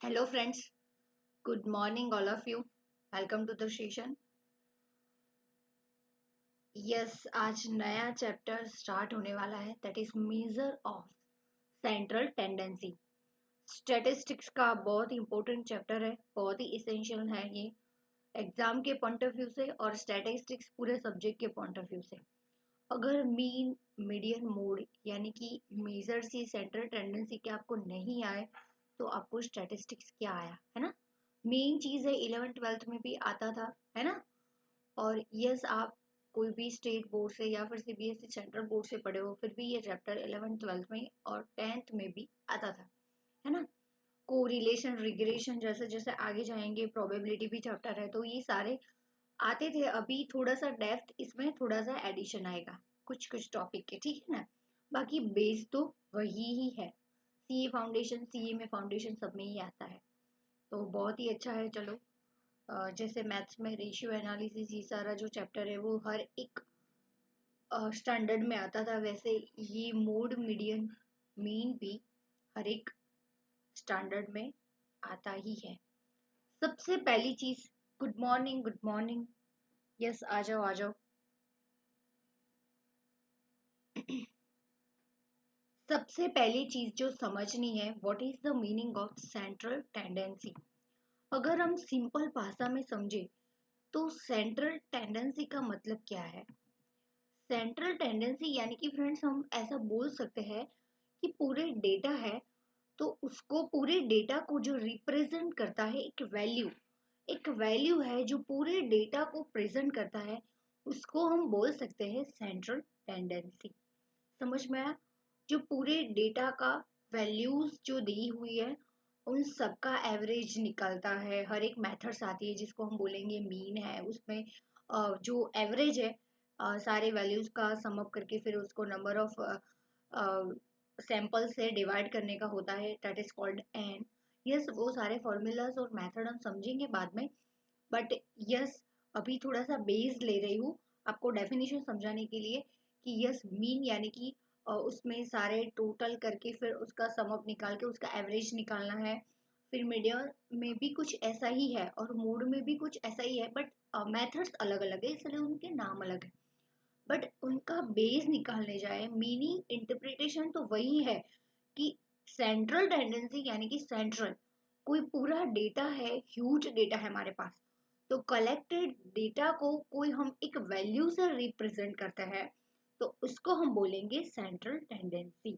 Hello friends, good morning all of you. Welcome to the session. Yes, आज नया chapter start होने वाला है that is major of central tendency. Statistics का बहुत इंपॉर्टेंट चैप्टर है, बहुत ही इसेंशियल है ये एग्जाम के पॉइंट ऑफ व्यू से और स्टैटिस्टिक्स पूरे सब्जेक्ट के पॉइंट ऑफ व्यू से। अगर मीन मीडियन मोड यानी कि मेजर सी सेंट्रल टेंडेंसी के आपको नहीं आए तो आपको स्टैटिस्टिक्स क्या आया है ना। मेन चीज है 11th 12th में भी आता था, है ना। और यस, आप कोई भी स्टेट बोर्ड से या फिर सीबीएसई सेंट्रल बोर्ड से पढ़े हो फिर भी ये चैप्टर 11th 12th में और 10th में भी आता था, है ना। कोरिलेशन रिग्रेशन जैसे जैसे आगे जाएंगे, प्रोबेबिलिटी भी चैप्टर है, तो ये सारे आते थे। अभी थोड़ा सा डेप्थ इसमें थोड़ा सा एडिशन आएगा कुछ कुछ टॉपिक के, ठीक है ना। बाकी बेस तो वही ही है। सीए फाउंडेशन, सीए में फाउंडेशन सब में ही आता है, तो बहुत ही अच्छा है। चलो, जैसे मैथ्स में रेशियो एनालिसिस ये सारा जो चैप्टर है वो हर एक स्टैंडर्ड में आता था, वैसे ये मोड मीडियन मीन भी हर एक स्टैंडर्ड में आता ही है। सबसे पहली चीज, good morning good morning. Yes, आ जाओ आ जाओ। सबसे पहली चीज जो समझनी है, what is the meaning of central tendency. अगर हम सिंपल भाषा में समझे तो सेंट्रल टेंडेंसी का मतलब क्या है। सेंट्रल टेंडेंसी यानी कि फ्रेंड्स हम ऐसा बोल सकते हैं कि पूरे डेटा है तो उसको, पूरे डेटा को जो रिप्रेजेंट करता है एक वैल्यू है जो पूरे डेटा को प्रेजेंट करता है, उसको हम बोल सकते हैं सेंट्रल टेंडेंसी। समझ में आया। जो पूरे डेटा का वैल्यूज जो दी हुई है उन सबका एवरेज निकलता है। हर एक मेथड्स आती है जिसको हम बोलेंगे मीन है, उसमें जो एवरेज है सारे वैल्यूज का सम अप करके फिर उसको नंबर ऑफ सैंपल से डिवाइड करने का होता है, that is called an. Yes, वो सारे फॉर्मूलाज और मेथड हम समझेंगे बाद में, बट यस अभी थोड़ा सा बेस ले रही हूँ आपको डेफिनेशन समझाने के लिए कि यस मीन यानी कि उसमें सारे टोटल करके फिर उसका सम अप निकाल के उसका एवरेज निकालना है। फिर मीडियम में भी कुछ ऐसा ही है और मोड में भी कुछ ऐसा ही है, बट मेथड्स अलग अलग है इसलिए उनके नाम अलग है, बट उनका बेस निकालने जाए मीनिंग इंटरप्रिटेशन तो वही है कि सेंट्रल टेंडेंसी यानी कि सेंट्रल कोई पूरा डेटा है, ह्यूज डेटा है हमारे पास, तो कलेक्टेड डेटा को कोई हम एक वैल्यू से रिप्रेजेंट करते हैं तो उसको हम बोलेंगे सेंट्रल टेंडेंसी,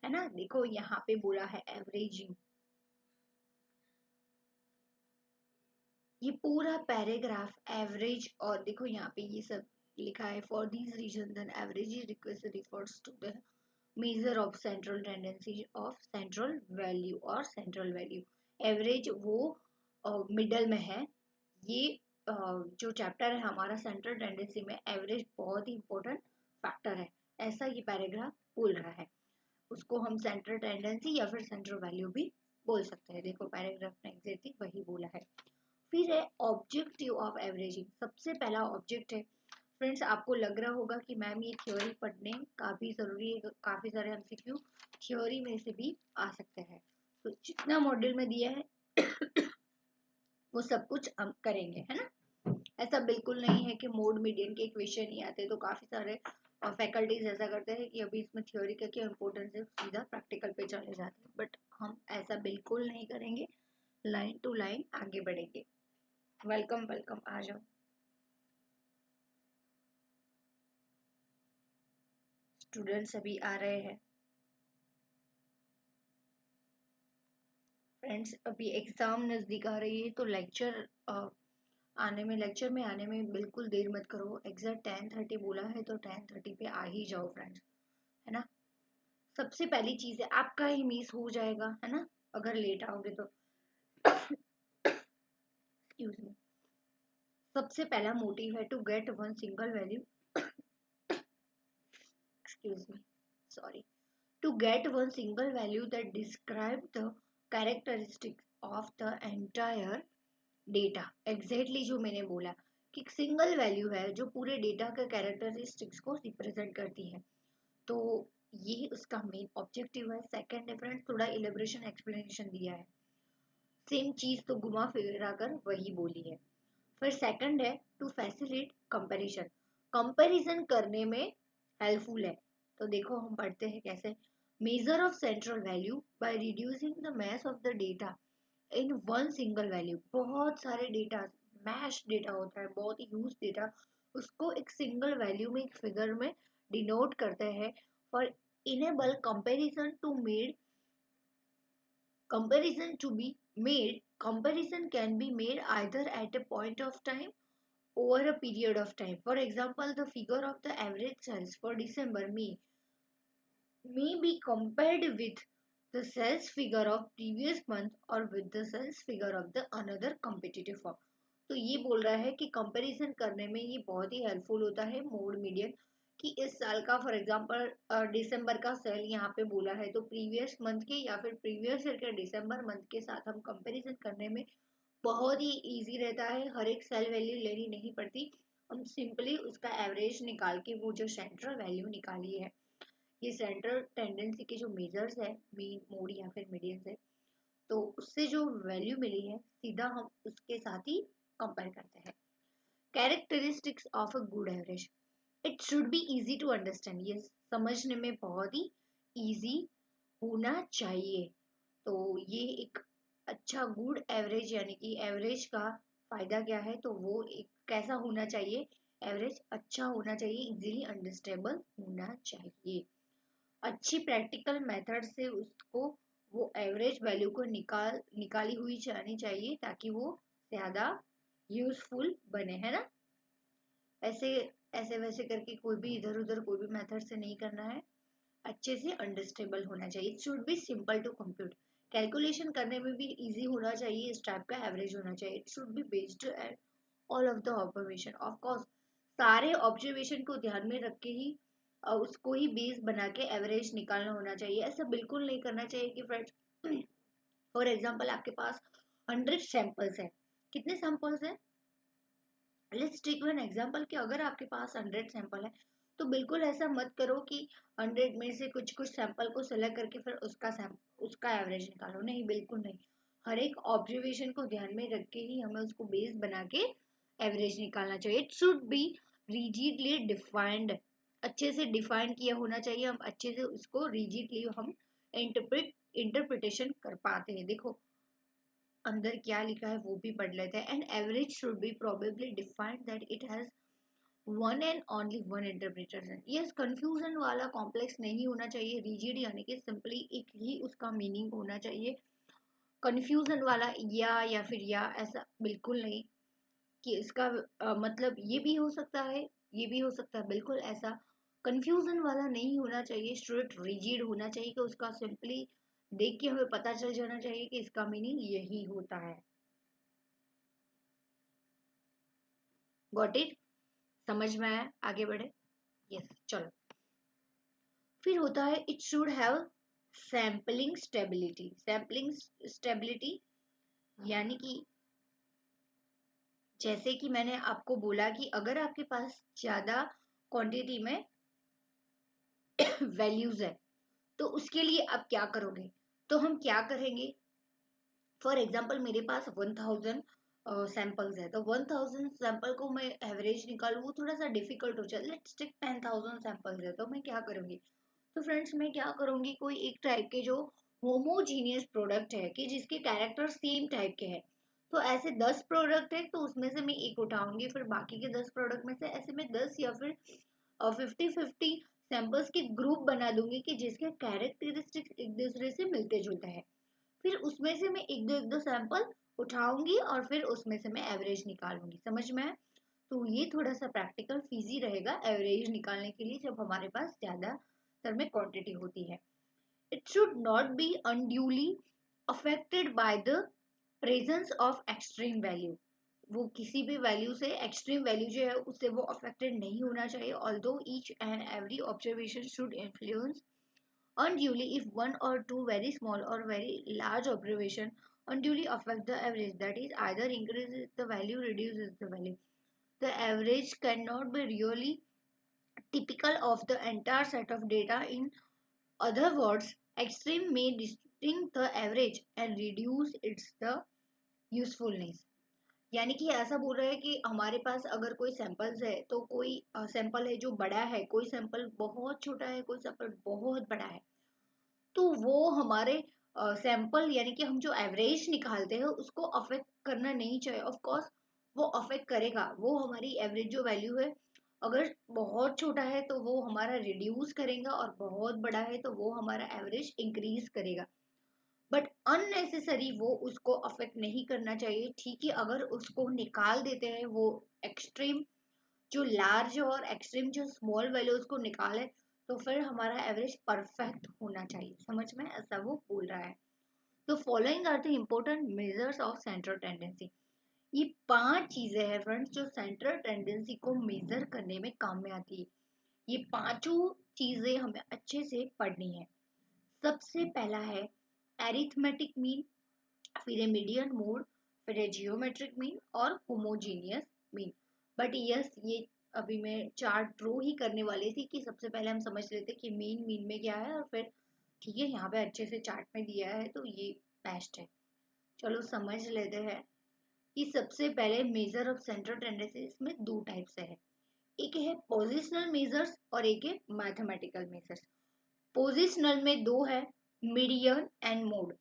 है ना। देखो यहाँ पे बोला है एवरेजिंग, ये पूरा पैराग्राफ एवरेज, और देखो यहाँ पे ये सब लिखा है for these reason then average is request refers to the measure of central tendency of central value और सेंट्रल वैल्यू। एवरेज वो मिडल में है। ये जो चैप्टर है हमारा सेंट्रल टेंडेंसी में एवरेज बहुत ही इंपॉर्टेंट फैक्टर है, ऐसा ये पैराग्राफ बोल रहा है। उसको हम सेंट्रल टेंडेंसी या फिर सेंट्रल वैल्यू भी बोल सकते हैं। देखो पैराग्राफ में एग्जैक्टली वही बोला है। फिर है ऑब्जेक्टिव ऑफ एवरेजिंग। सबसे पहला ऑब्जेक्ट है फ्रेंड्स, आपको लग रहा होगा कि मैम ये थ्योरी पढ़ने काफी जरूरी है, काफी सारे एमसीक्यू थ्योरी में से भी आ सकते हैं, तो जितना मॉड्यूल में दिया है वो सब कुछ हम करेंगे, है ना। ऐसा बिल्कुल नहीं है कि मोड मीडियन के क्वेश्चन नहीं आते, तो काफी सारे फैकल्टीज ऐसा करते हैं कि अभी इसमें थ्योरी का क्या इंपॉर्टेंस है, सीधा प्रैक्टिकल पे चले जाते हैं, बट हम ऐसा बिल्कुल नहीं करेंगे, लाइन टू लाइन आगे बढ़ेंगे। वेलकम वेलकम, आ जाओ। स्टूडेंट्स अभी आ रहे हैं। फ्रेंड्स अभी एग्जाम नजदीक आ रही है तो लेक्चर में आने में बिल्कुल देर मत करो। एग्जैक्ट 10:30 बोला है तो 10:30 पे आ ही जाओ फ्रेंड्स, है ना। सबसे पहली चीज है आपका ही मिस हो जाएगा, है ना, अगर लेट आओगे तो। Excuse me. सबसे पहला मोटिव है to get one single value, excuse me, sorry, to get one single value that describe the characteristics of the entire data। Exactly जो मैंने बोला कि एक सिंगल वैल्यू है जो पूरे डेटा के कैरेक्टरिस्टिक्स को रिप्रेजेंट करती है, तो ये उसका मेन ऑब्जेक्टिव है। सेकंड डिफरेंस थोड़ा इलेबरेशन एक्सप्लेनेशन दिया है। सेम चीज तो घुमा फिरा कर वही बोली है। फिर सेकंड है टू फैसिलिटेट कंपैरिजन, कंपैरिजन करने में हेल्पफुल है। तो देखो हम पढ़ते हैं कैसे। Major of central value by reducing the mass of the data in one single value. बहुत सारे डेटा, मैश डेटा होता है, बहुत ही ह्यूज डेटा, उसको एक सिंगल वैल्यू में, एक फिगर में डिनोट करते हैं for enable comparison to be made. Comparison can be made either at a point of time over a period of time. For example, the figure of the average sales for December may be compared with the sales figure of previous month or with the sales figure of the another competitive firm. तो ये बोल रहा है कि comparison करने में ये बहुत ही हेल्पफुल होता है मोड मीडियन, कि इस साल का फॉर एग्जांपल दिसंबर का सेल यहाँ पे बोला है तो प्रीवियस मंथ के या फिर प्रीवियस ईयर के दिसंबर मंथ के साथ हम कंपैरिजन करने में बहुत ही इजी रहता है, हर एक सेल वैल्यू लेनी नहीं पड़ती, हम सिंपली उसका एवरेज निकाल के वो जो सेंट्रल वैल्यू निकाली है, ये सेंट्रल टेंडेंसी के जो मेजर्स है, मीन मोड या फिर मीडियन है, तो उससे जो वैल्यू मिली है सीधा हम उसके साथ ही कंपेयर करते हैं। Characteristics of a good average, it should be easy to understand, ये समझने में बहुत ही इजी होना चाहिए। तो ये एक अच्छा गुड एवरेज यानी कि एवरेज का फायदा क्या है, तो वो एक कैसा होना चाहिए, एवरेज अच्छा होना चाहिए, इजीली अंडरस्टैंडेबल होना चाहिए, अच्छी प्रैक्टिकल मेथड से उसको वो एवरेज वैल्यू को निकाली हुई जानी चाहिए ताकि वो ज्यादा यूजफुल बने, है ना। ऐसे ऐसे वैसे करके कोई भी इधर उधर कोई भी मेथड से नहीं करना है, अच्छे से अंडरस्टेबल होना चाहिए। It should be simple to compute, calculation करने में भी इजी होना चाहिए, इस टाइप का एवरेज होना चाहिए। It should be based at all of the observation, of course सारे ऑब्जर्वेशन को ध्यान में रख के ही उसको ही बेस बना के एवरेज निकालना होना चाहिए। ऐसा बिल्कुल नहीं करना चाहिए कि फ्रेंड्स फॉर एग्जांपल आपके पास 100 सैंपल्स है, कितने सैंपल्स है, लेट्स टेक वन एग्जांपल कि अगर आपके पास 100 सैंपल है तो बिल्कुल ऐसा मत करो कि 100 में से कुछ कुछ सैंपल को सिलेक्ट करके फिर उसका एवरेज निकालो, नहीं बिल्कुल नहीं। हर एक ऑब्जर्वेशन को ध्यान में रख के ही हमें उसको बेस बना के एवरेज निकालना चाहिए। It should B rigidly defined, अच्छे से डिफाइन किया होना चाहिए, हम अच्छे से उसको रिजिडली हम इंटरप्रिटेशन कर पाते हैं। देखो अंदर क्या लिखा है वो भी पढ़ लेते हैं। And average should be probably defined that it has one and only one interpretation. Yes, confusion वाला कॉम्प्लेक्स नहीं होना चाहिए, रिजिड यानी कि सिंपली एक ही उसका मीनिंग होना चाहिए, कंफ्यूजन वाला या फिर या ऐसा बिल्कुल नहीं कि इसका मतलब ये भी हो सकता है ये भी हो सकता है, बिल्कुल ऐसा कंफ्यूजन वाला नहीं होना चाहिए, स्ट्रेट रिजिड होना चाहिए कि उसका सिंपली देख के हमें पता चल जाना चाहिए कि इसका मीनिंग यही होता है। गॉट इट, समझ में आया, आगे बढ़े। यस चलो, फिर होता है it should have sampling stability. Sampling stability यानी कि जैसे कि मैंने आपको बोला कि अगर आपके पास ज्यादा क्वांटिटी में वैल्यूज है तो उसके लिए आप क्या करोगे, तो हम क्या करेंगे, फॉर एग्जाम्पल मेरे पास 1000 सैंपल्स है तो 1000 सैंपल को मैं एवरेज निकालूं वो थोड़ा सा डिफिकल्ट हो जाए। लेट्स टेक 10,000 सैंपल्स है तो मैं क्या करूंगी, तो फ्रेंड्स मैं क्या करूंगी, कोई एक टाइप के जो होमोजीनियस प्रोडक्ट है कि जिसके कैरेक्टर सेम टाइप के हैं, तो ऐसे 10 प्रोडक्ट है तो उसमें से मैं एक उठाऊंगी, फिर बाकी के 10 प्रोडक्ट में से ऐसे में 10 या फिर 50-50 सैंपल्स के ग्रुप बना दूंगी कि जिसके कैरेक्टरिस्टिक्स एक दूसरे से मिलते जुलते हैं, फिर उसमें से मैं एक दो सैंपल उठाऊंगी और फिर उसमें से मैं एवरेज निकालूंगी, समझ में आया? तो ये थोड़ा सा प्रैक्टिकल फीजी रहेगा एवरेज निकालने के लिए जब हमारे पास ज्यादातर में क्वांटिटी होती है। It should not be unduly affected by the presence of extreme value, वो किसी भी वैल्यू से एक्सट्रीम वैल्यू जो है उससे वो अफेक्टेड नहीं होना चाहिए। Although each and every observation should influence unduly if one or two very small or very large observation unduly affect the average, that is either increases the value reduces the value, the average cannot be really typical of the entire set of data. In other words, extreme may lifting the average and reduce it's the usefulness. यानी कि ऐसा बोल रहा है कि हमारे पास अगर कोई सैंपल्स है तो कोई सैंपल है जो बड़ा है, कोई सैंपल बहुत छोटा है, कोई सैंपल बहुत बड़ा है, तो वो हमारे सैंपल यानी कि हम जो एवरेज निकालते हैं उसको अफेक्ट करना नहीं चाहिए। ऑफ कोर्स वो अफेक्ट करेगा, वो हमारी एवरेज जो वैल्यू है अगर बहुत छोटा है तो वो हमारा रिड्यूस करेगा, और बहुत बड़ा है तो वो हमारा एवरेज इंक्रीज करेगा। बट अननेसेसरी वो उसको अफेक्ट नहीं करना चाहिए। ठीक है, अगर उसको निकाल देते हैं वो एक्सट्रीम जो लार्ज और एक्सट्रीम जो स्मॉल वैल्यू उसको निकाले, तो फिर हमारा एवरेज परफेक्ट होना चाहिए। समझ में, ऐसा वो बोल रहा है। तो following are the important measures of central tendency. ये 5 चीजें हैं फ्रेंड्स जो सेंट्रल टेंडेंसी को मेजर करने में काम में आती है। ये पांचों चीजें हमें अच्छे से पढ़नी है। सबसे पहला है एरिथमेटिक मीन, फिर है मीडियन मोड, फिर है जियोमेट्रिक मीन और होमोजीनियस मीन। बट यस, ये अभी मैं चार्ट ड्रॉ ही करने वाली थी कि सबसे पहले हम समझ लेते कि मीन मीन में क्या है, और फिर ठीक है यहाँ पे अच्छे से चार्ट में दिया है तो ये बेस्ट है। चलो समझ लेते हैं कि सबसे पहले मेजर ऑफ सेंट्रल टेंडेंसी में दो टाइप से है। एक है पोजिशनल मेजर्स और एक है मैथमेटिकल मेजर्स। पोजिशनल में दो है, मीडियन एंड मोड।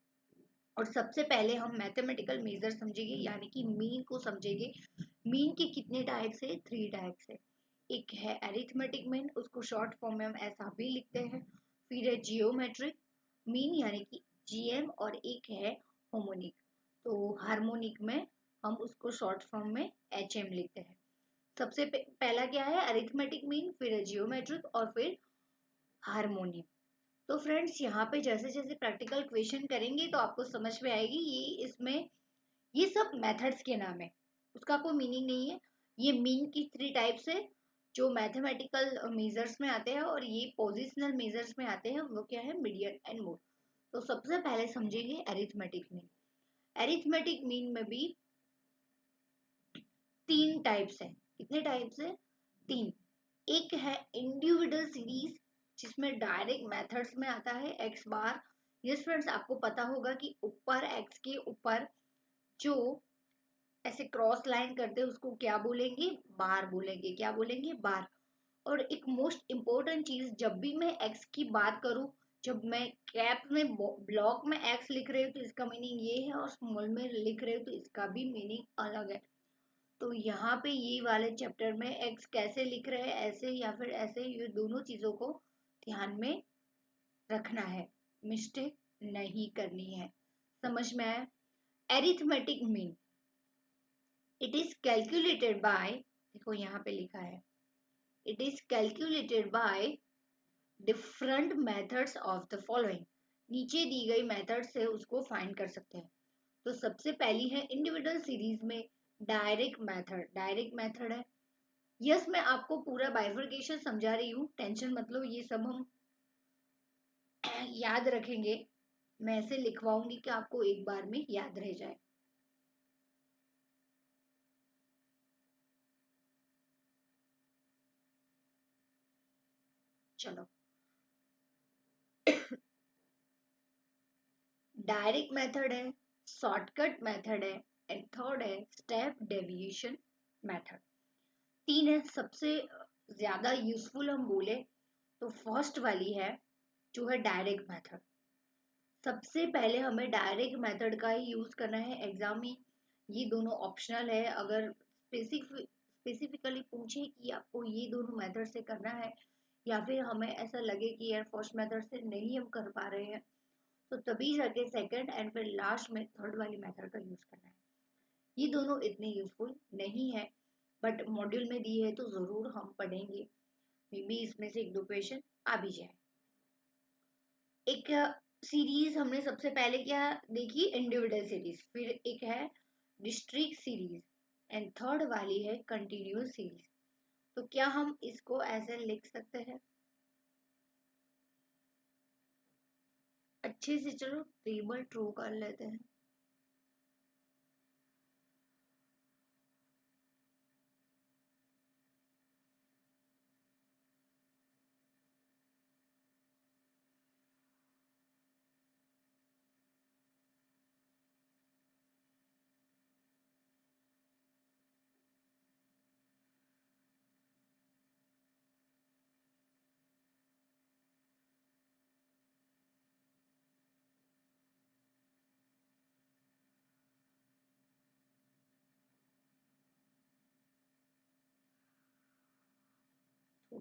और सबसे पहले हम मैथमेटिकल मेजर समझेंगे यानी कि मीन को समझेंगे। मीन के कितने टाइप्स है? 3 टाइप्स है। एक है एरिथमेटिक मीन, उसको शॉर्ट फॉर्म में हम ऐसा भी लिखते हैं। फिर है जियोमेट्रिक मीन यानी कि जीएम, और एक है होमोनिक। तो हार्मोनिक में हम उसको शॉर्ट फॉर्म में एचएम लिखते हैं। सबसे पहला क्या है? अरिथमेटिक मीन, फिर है जियोमेट्रिक और फिर हार्मोनिक। तो फ्रेंड्स यहाँ पे जैसे जैसे प्रैक्टिकल क्वेश्चन करेंगे तो आपको समझ में आएगी ये इसमें ये सब मेथड्स के नाम है, उसका कोई मीनिंग नहीं है। ये मीन की 3 टाइप्स है जो मैथमेटिकल मेजर्स में आते हैं, और ये पोजिशनल मेजर्स में आते हैं। वो क्या है? Median and mode. तो सबसे पहले समझेंगे अरिथमेटिक मीन। अरिथमेटिक मीन में भी 3 टाइप्स है। कितने टाइप्स है? 3। एक है इंडिविजुअल सीरीज जिसमें डायरेक्ट मेथड्स में आता है एक्स बार। यस फ्रेंड्स, आपको पता होगा कि ऊपर एक्स के ऊपर जो ऐसे क्रॉस लाइन करते हैं उसको क्या बोलेंगे? बार बोलेंगे। क्या बोलेंगे? बार। और एक मोस्ट इम्पोर्टेंट चीज, जब भी मैं एक्स की बात करूं, जब मैं कैप में ब्लॉक में एक्स लिख रही हूँ तो इसका मीनिंग ये है, और स्मॉल में लिख रही हूँ तो इसका भी मीनिंग अलग है। तो यहाँ पे ये वाले चैप्टर में एक्स कैसे लिख रहे हैं, ऐसे या फिर ऐसे, ये दोनों चीजों को ध्यान में रखना है, मिस्टेक नहीं करनी है। समझ में आया? Arithmetic mean it is calculated by, देखो यहाँ पे लिखा है, it is calculated by different methods of the following. नीचे दी गई मेथड से उसको फाइंड कर सकते हैं। तो सबसे पहली है इंडिविजुअल सीरीज में डायरेक्ट मेथड। डायरेक्ट मेथड है। यस, मैं आपको पूरा बाइफर्केशन समझा रही हूँ, टेंशन मतलब ये सब हम याद रखेंगे। मैं ऐसे लिखवाऊंगी कि आपको एक बार में याद रह जाए। चलो, डायरेक्ट मेथड है, शॉर्टकट मेथड है, एंड थर्ड है स्टेप डेविएशन मेथड। 3 है। सबसे ज्यादा यूजफुल हम बोले तो फर्स्ट वाली है जो है डायरेक्ट मेथड। सबसे पहले हमें डायरेक्ट मेथड का ही यूज करना है एग्जाम में। ये दोनों ऑप्शनल है। अगर स्पेसिफिकली पूछे कि आपको ये दोनों मेथड से करना है, या फिर हमें ऐसा लगे कि यार फर्स्ट मेथड से नहीं हम कर पा रहे हैं, तो तभी जाके सेकंड एंड फिर लास्ट में थर्ड वाली मेथड का यूज करना है। ये दोनों इतने यूजफुल नहीं है, बट मॉड्यूल में दी है तो जरूर हम पढ़ेंगे। मे बी इसमें से एक दो क्वेश्चन आ भी जाए। एक सीरीज हमने सबसे पहले क्या देखी? Individual series. फिर एक है डिस्ट्रिक्ट सीरीज, एंड थर्ड वाली है कंटिन्यूअस सीरीज। तो क्या हम इसको ऐसे लिख सकते हैं अच्छे से? चलो टेबल ड्रॉ कर लेते हैं।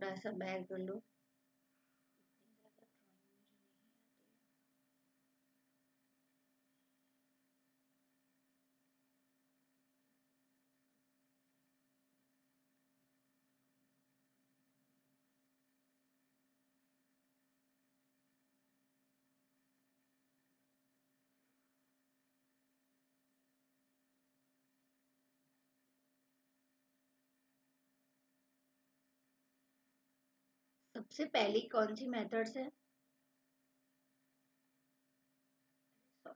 थोड़ा सा बैर कर लो। सबसे पहली कौन सी मेथड्स है? सॉरी,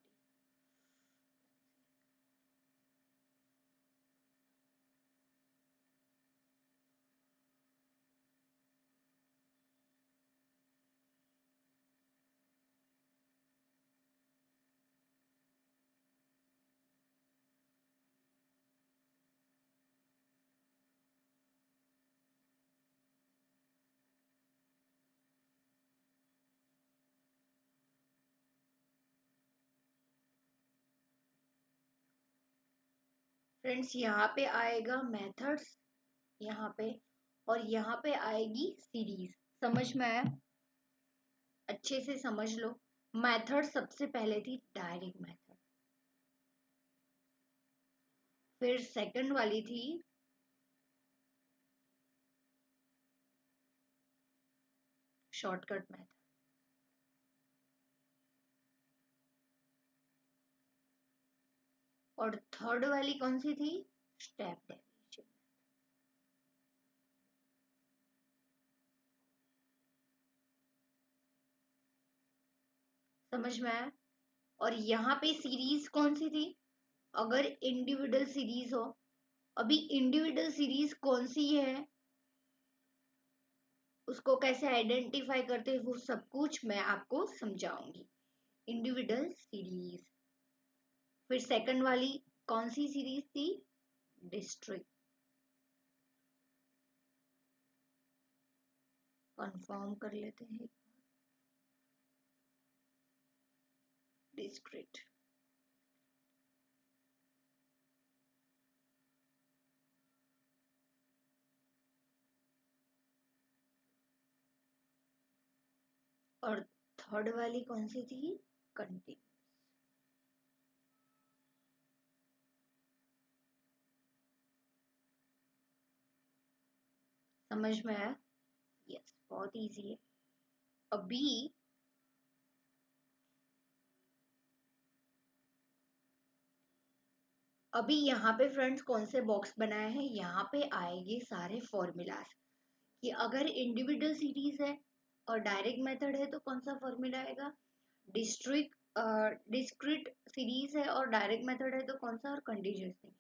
फ्रेंड्स यहाँ पे आएगा मेथड्स, यहाँ पे, और यहाँ पे आएगी सीरीज। समझ में आया? अच्छे से समझ लो। मेथड सबसे पहले थी डायरेक्ट मेथड, फिर सेकंड वाली थी शॉर्टकट मेथड, और थर्ड वाली कौन सी थी? Step deviation. समझ में आया? और यहाँ पे सीरीज कौन सी थी? अगर इंडिविजुअल सीरीज हो, अभी इंडिविजुअल सीरीज कौन सी है, उसको कैसे आइडेंटिफाई करते हैं, वो सब कुछ मैं आपको समझाऊंगी। Individual series. फिर सेकंड वाली कौन सी सीरीज थी? डिस्ट्रिक्ट। कंफर्म कर लेते हैं। डिस्ट्रिक्ट। और थर्ड वाली कौन सी थी? कंटिन्यू। समझ में आया? यस, बहुत इजी है। अभी अभी यहाँ पे फ्रेंड्स कौन से बॉक्स बनाए हैं, यहाँ पे आएंगे सारे फॉर्मूलाज, कि अगर इंडिविजुअल सीरीज है और डायरेक्ट मेथड है तो कौन सा फॉर्मूला आएगा, डिस्क्रीट सीरीज है और डायरेक्ट मेथड है तो कौन सा, और कंटीन्यूअस नहीं।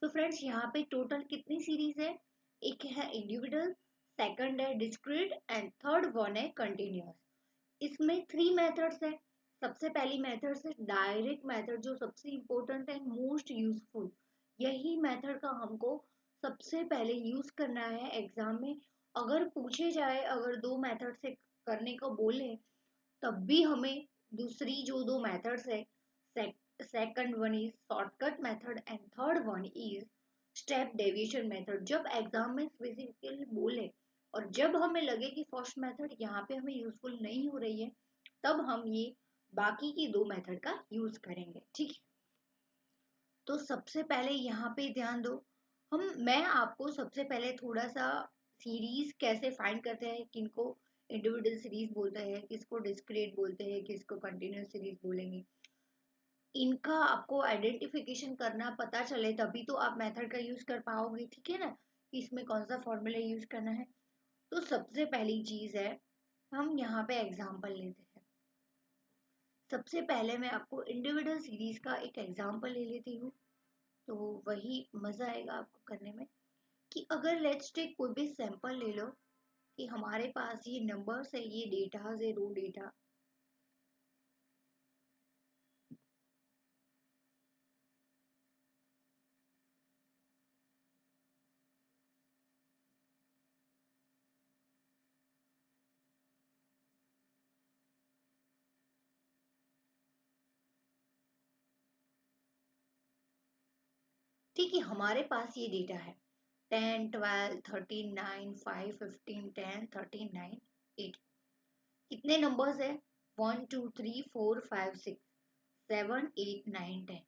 तो फ्रेंड्स यहाँ पे टोटल कितनी सीरीज है? एक है इंडिविजुअल, सेकंड है डिस्क्रीट, एंड थर्ड वन है कंटिन्यूअस। इसमें थ्री मेथड्स है। सबसे पहली मेथड है डायरेक्ट मेथड, जो सबसे इंपॉर्टेंट है, मोस्ट यूजफुल। यही मेथड का हमको सबसे पहले यूज करना है एग्जाम में। अगर पूछे जाए, अगर दो मेथड से करने को बोले, तब भी हमें दूसरी जो दो मेथड्स है, second one is shortcut method and third one is step deviation method, जब एग्जाम में स्पेसिफिकली बोले और जब हमें लगे कि फर्स्ट मेथड यहाँ पे हमें यूजफुल नहीं हो रही है, तब हम ये बाकी की दो मेथड का यूज करेंगे। ठीक है, तो सबसे पहले यहाँ पे ध्यान दो। मैं आपको सबसे पहले थोड़ा सा सीरीज कैसे फाइंड करते हैं, किनको इंडिविजुअल सीरीज बोलते हैं, किसको डिस्क्रीट बोलते हैं, किसको कंटिन्यूस सीरीज बोलेंगे, इनका आपको आइडेंटिफिकेशन करना पता चले, तभी तो आप मेथड का यूज कर पाओगे। ठीक है ना, कि इसमें कौन सा फॉर्मूला यूज करना है। तो सबसे पहली चीज है, हम यहाँ पे एग्जांपल लेते हैं। सबसे पहले मैं आपको इंडिविजुअल सीरीज का एक एग्जांपल ले लेती हूँ, तो वही मजा आएगा आपको करने में। कि अगर लेट्स टेक कोई भी सैंपल ले लो, कि हमारे पास ये नंबर्स है, ये डेटा है, रो डेटा। ठीक है, हमारे पास ये डेटा है 10, 12, 13, 9, 5, 15, 10, 13, 9, 8। कितने नंबर्स है? 1, 2, 3, 4, 5, 6, 7, 8, 9, 10।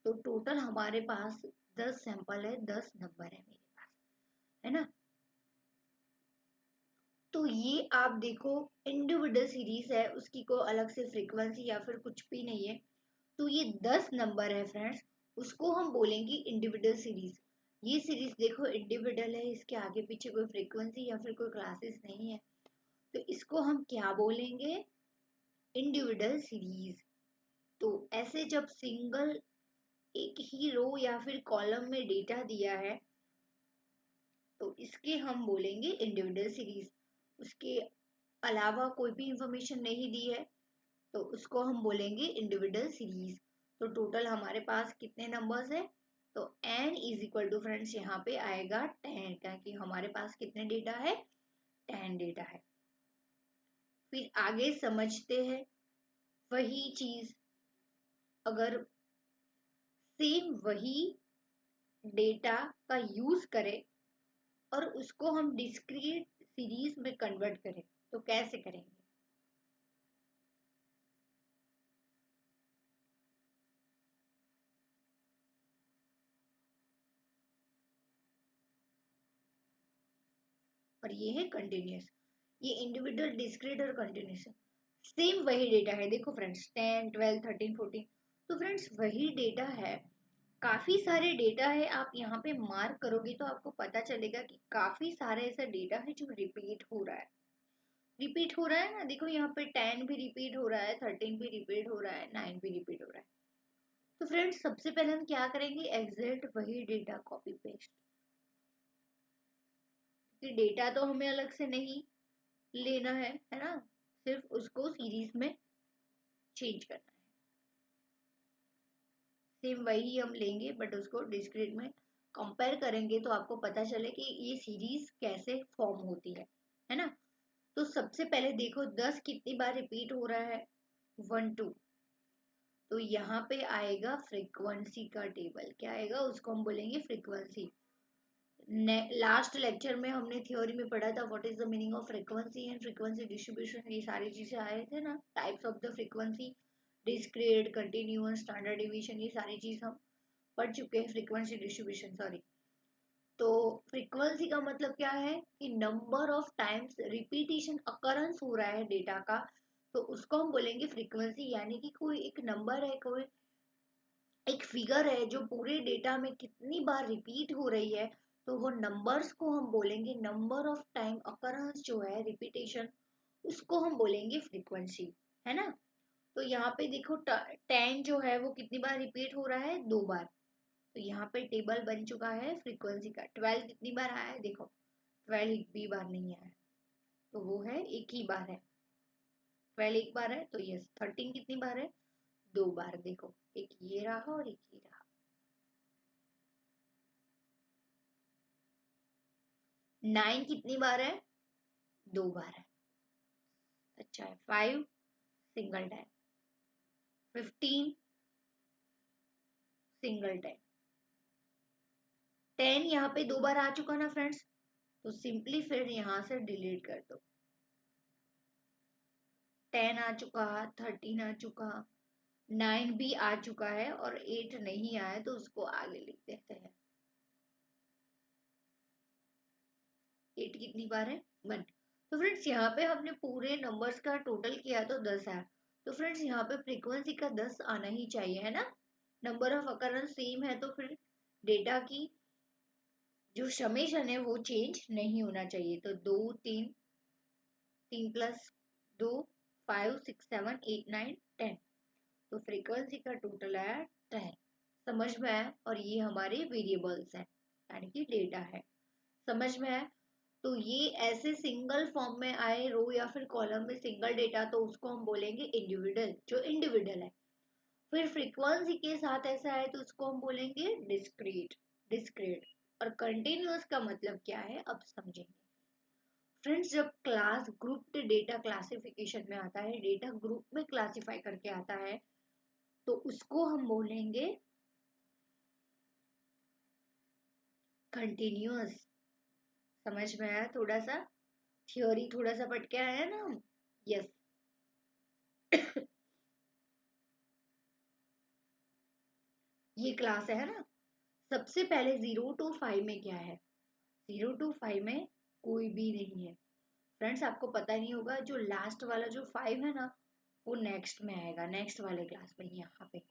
तो टोटल हमारे पास 10 सैंपल है, 10 नंबर है मेरे पास, है ना। तो ये आप देखो इंडिविजुअल सीरीज है, उसकी कोई अलग से फ्रीक्वेंसी या फिर कुछ भी नहीं है। तो ये 10 नंबर है फ्रेंड्स, उसको हम बोलेंगे इंडिविजुअल सीरीज। ये सीरीज देखो इंडिविजुअल है, इसके आगे पीछे कोई फ्रीक्वेंसी या फिर कोई क्लासेस नहीं है, तो इसको हम क्या बोलेंगे? Individual series. तो ऐसे जब सिंगल एक ही रो या फिर कॉलम में डेटा दिया है तो इसके हम बोलेंगे इंडिविजुअल सीरीज। उसके अलावा कोई भी इंफॉर्मेशन नहीं दी है तो उसको हम बोलेंगे इंडिविजुअल सीरीज। तो टोटल हमारे पास कितने नंबर्स है? तो n is equal to friends यहाँ पे आएगा 10, क्योंकि हमारे पास कितने डेटा है? 10 डेटा है। फिर आगे समझते हैं वही चीज, अगर सेम वही डेटा का यूज करें और उसको हम डिस्क्रीट सीरीज में कन्वर्ट करें तो कैसे करेंगे? और ये है कंटिन्यूस, ये इंडिविजुअल, डिस्क्रीट और कंटिन्यूस सेम वही डेटा है। देखो फ्रेंड्स 10, 12, 13, 14, तो फ्रेंड्स वही डेटा है, काफी सारे डेटा है। आप यहाँ पे मार्क करोगे तो आपको पता चलेगा कि काफी सारे ऐसा डेटा है जो रिपीट हो रहा है। रिपीट हो रहा है ना, देखो यहाँ पे 10 भी रिपीट हो रहा है, 13 भी रिपीट हो रहा है, 9 भी रिपीट हो रहा है। तो फ्रेंड्स सबसे पहले हम क्या करेंगे? एग्जैक्ट वही डेटा कॉपी पेस्ट, कि डेटा तो हमें अलग से नहीं लेना है ना, सिर्फ उसको सीरीज में चेंज करना है। सेम वही हम लेंगे बट उसको डिस्क्रीट में कंपेयर करेंगे तो आपको पता चले कि ये सीरीज कैसे फॉर्म होती है ना। तो सबसे पहले देखो 10 कितनी बार रिपीट हो रहा है? 1, 2। तो यहाँ पे आएगा फ्रीक्वेंसी का टेबल, क्या आएगा? उसको हम बोलेंगे फ्रीक्वेंसी। लास्ट लेक्चर में हमने थ्योरी में पढ़ा था what is the meaning of frequency and frequency distribution, ये सारी चीजें आए थे ना, types of the frequency, discrete, continuous, standard division, ये सारी चीज हम पढ़ चुके हैं। Frequency distribution, sorry. तो फ्रीक्वेंसी का मतलब क्या है? कि number of times repetition occurrence हो रहा है डेटा का, तो उसको हम बोलेंगे फ्रीक्वेंसी। यानी कि कोई एक नंबर है, कोई एक फिगर है जो पूरे डेटा में कितनी बार रिपीट हो रही है, तो वो नंबर्स को हम बोलेंगे नंबर ऑफ टाइम अकरेंस, जो है रिपीटेशन, उसको हम बोलेंगे फ्रीक्वेंसी, है ना। तो यहाँ पे देखो 10 जो है वो कितनी बार रिपीट हो रहा है? 2 बार। तो यहाँ पे टेबल बन चुका है फ्रीक्वेंसी का। 12 कितनी बार आया है? देखो 12 एक भी बार नहीं आया, तो वो है एक ही बार है। 12 एक बार है, तो यस। 13 कितनी बार है? 2 बार। देखो एक ये रहा और एक ये रहा। 9 कितनी बार है? 2 बार है। अच्छा है। 5 सिंगल टाइम। 15 single time. 10 यहाँ पे 2 बार आ चुका ना फ्रेंड्स, तो सिंपली फिर यहाँ से डिलीट कर दो। 10 आ चुका, 13 आ चुका, 9 भी आ चुका है और 8 नहीं आया, तो उसको आगे लिख देते हैं। 8 कितनी बार है? 1। तो फ्रेंड्स यहाँ पे हमने पूरे नंबर्स का टोटल किया तो 10 आया। तो फ्रेंड्स यहाँ पे फ्रीक्वेंसी का 10 आना ही चाहिए, है ना। नंबर ऑफ अकरेंस सेम है तो फिर डेटा की जो समेशन है वो चेंज नहीं होना चाहिए। तो 2, 3, 3 प्लस 2, 5, 6, 7, 8, 9, 10। तो फ्रीक्वेंसी का टोटल आया 10। समझ में आया? और ये हमारे वेरिएबल्स हैं, यानी कि डेटा है। समझ में आया? तो ये ऐसे सिंगल फॉर्म में आए, रो या फिर कॉलम में सिंगल डेटा, तो उसको हम बोलेंगे इंडिविजुअल, जो इंडिविजुअल है। फिर फ्रीक्वेंसी के साथ ऐसा है तो उसको हम बोलेंगे डिस्क्रीट। डिस्क्रीट और कंटिन्यूअस का मतलब क्या है अब समझेंगे। फ्रेंड्स जब क्लास ग्रुप्ड डेटा क्लासिफिकेशन में आता है, डेटा ग्रुप में क्लासिफाई करके आता है, तो उसको हम बोलेंगे कंटिन्यूअस। समझ में आया? थोड़ा सा थ्योरी थोड़ा सा पढ़ के आया ना हम। यस। ये क्लास है ना। सबसे पहले 0 to 5 में क्या है? 0 to 5 में कोई भी नहीं है। फ्रेंड्स आपको पता नहीं होगा, जो लास्ट वाला जो 5 है ना, वो नेक्स्ट में आएगा, नेक्स्ट वाले क्लास में।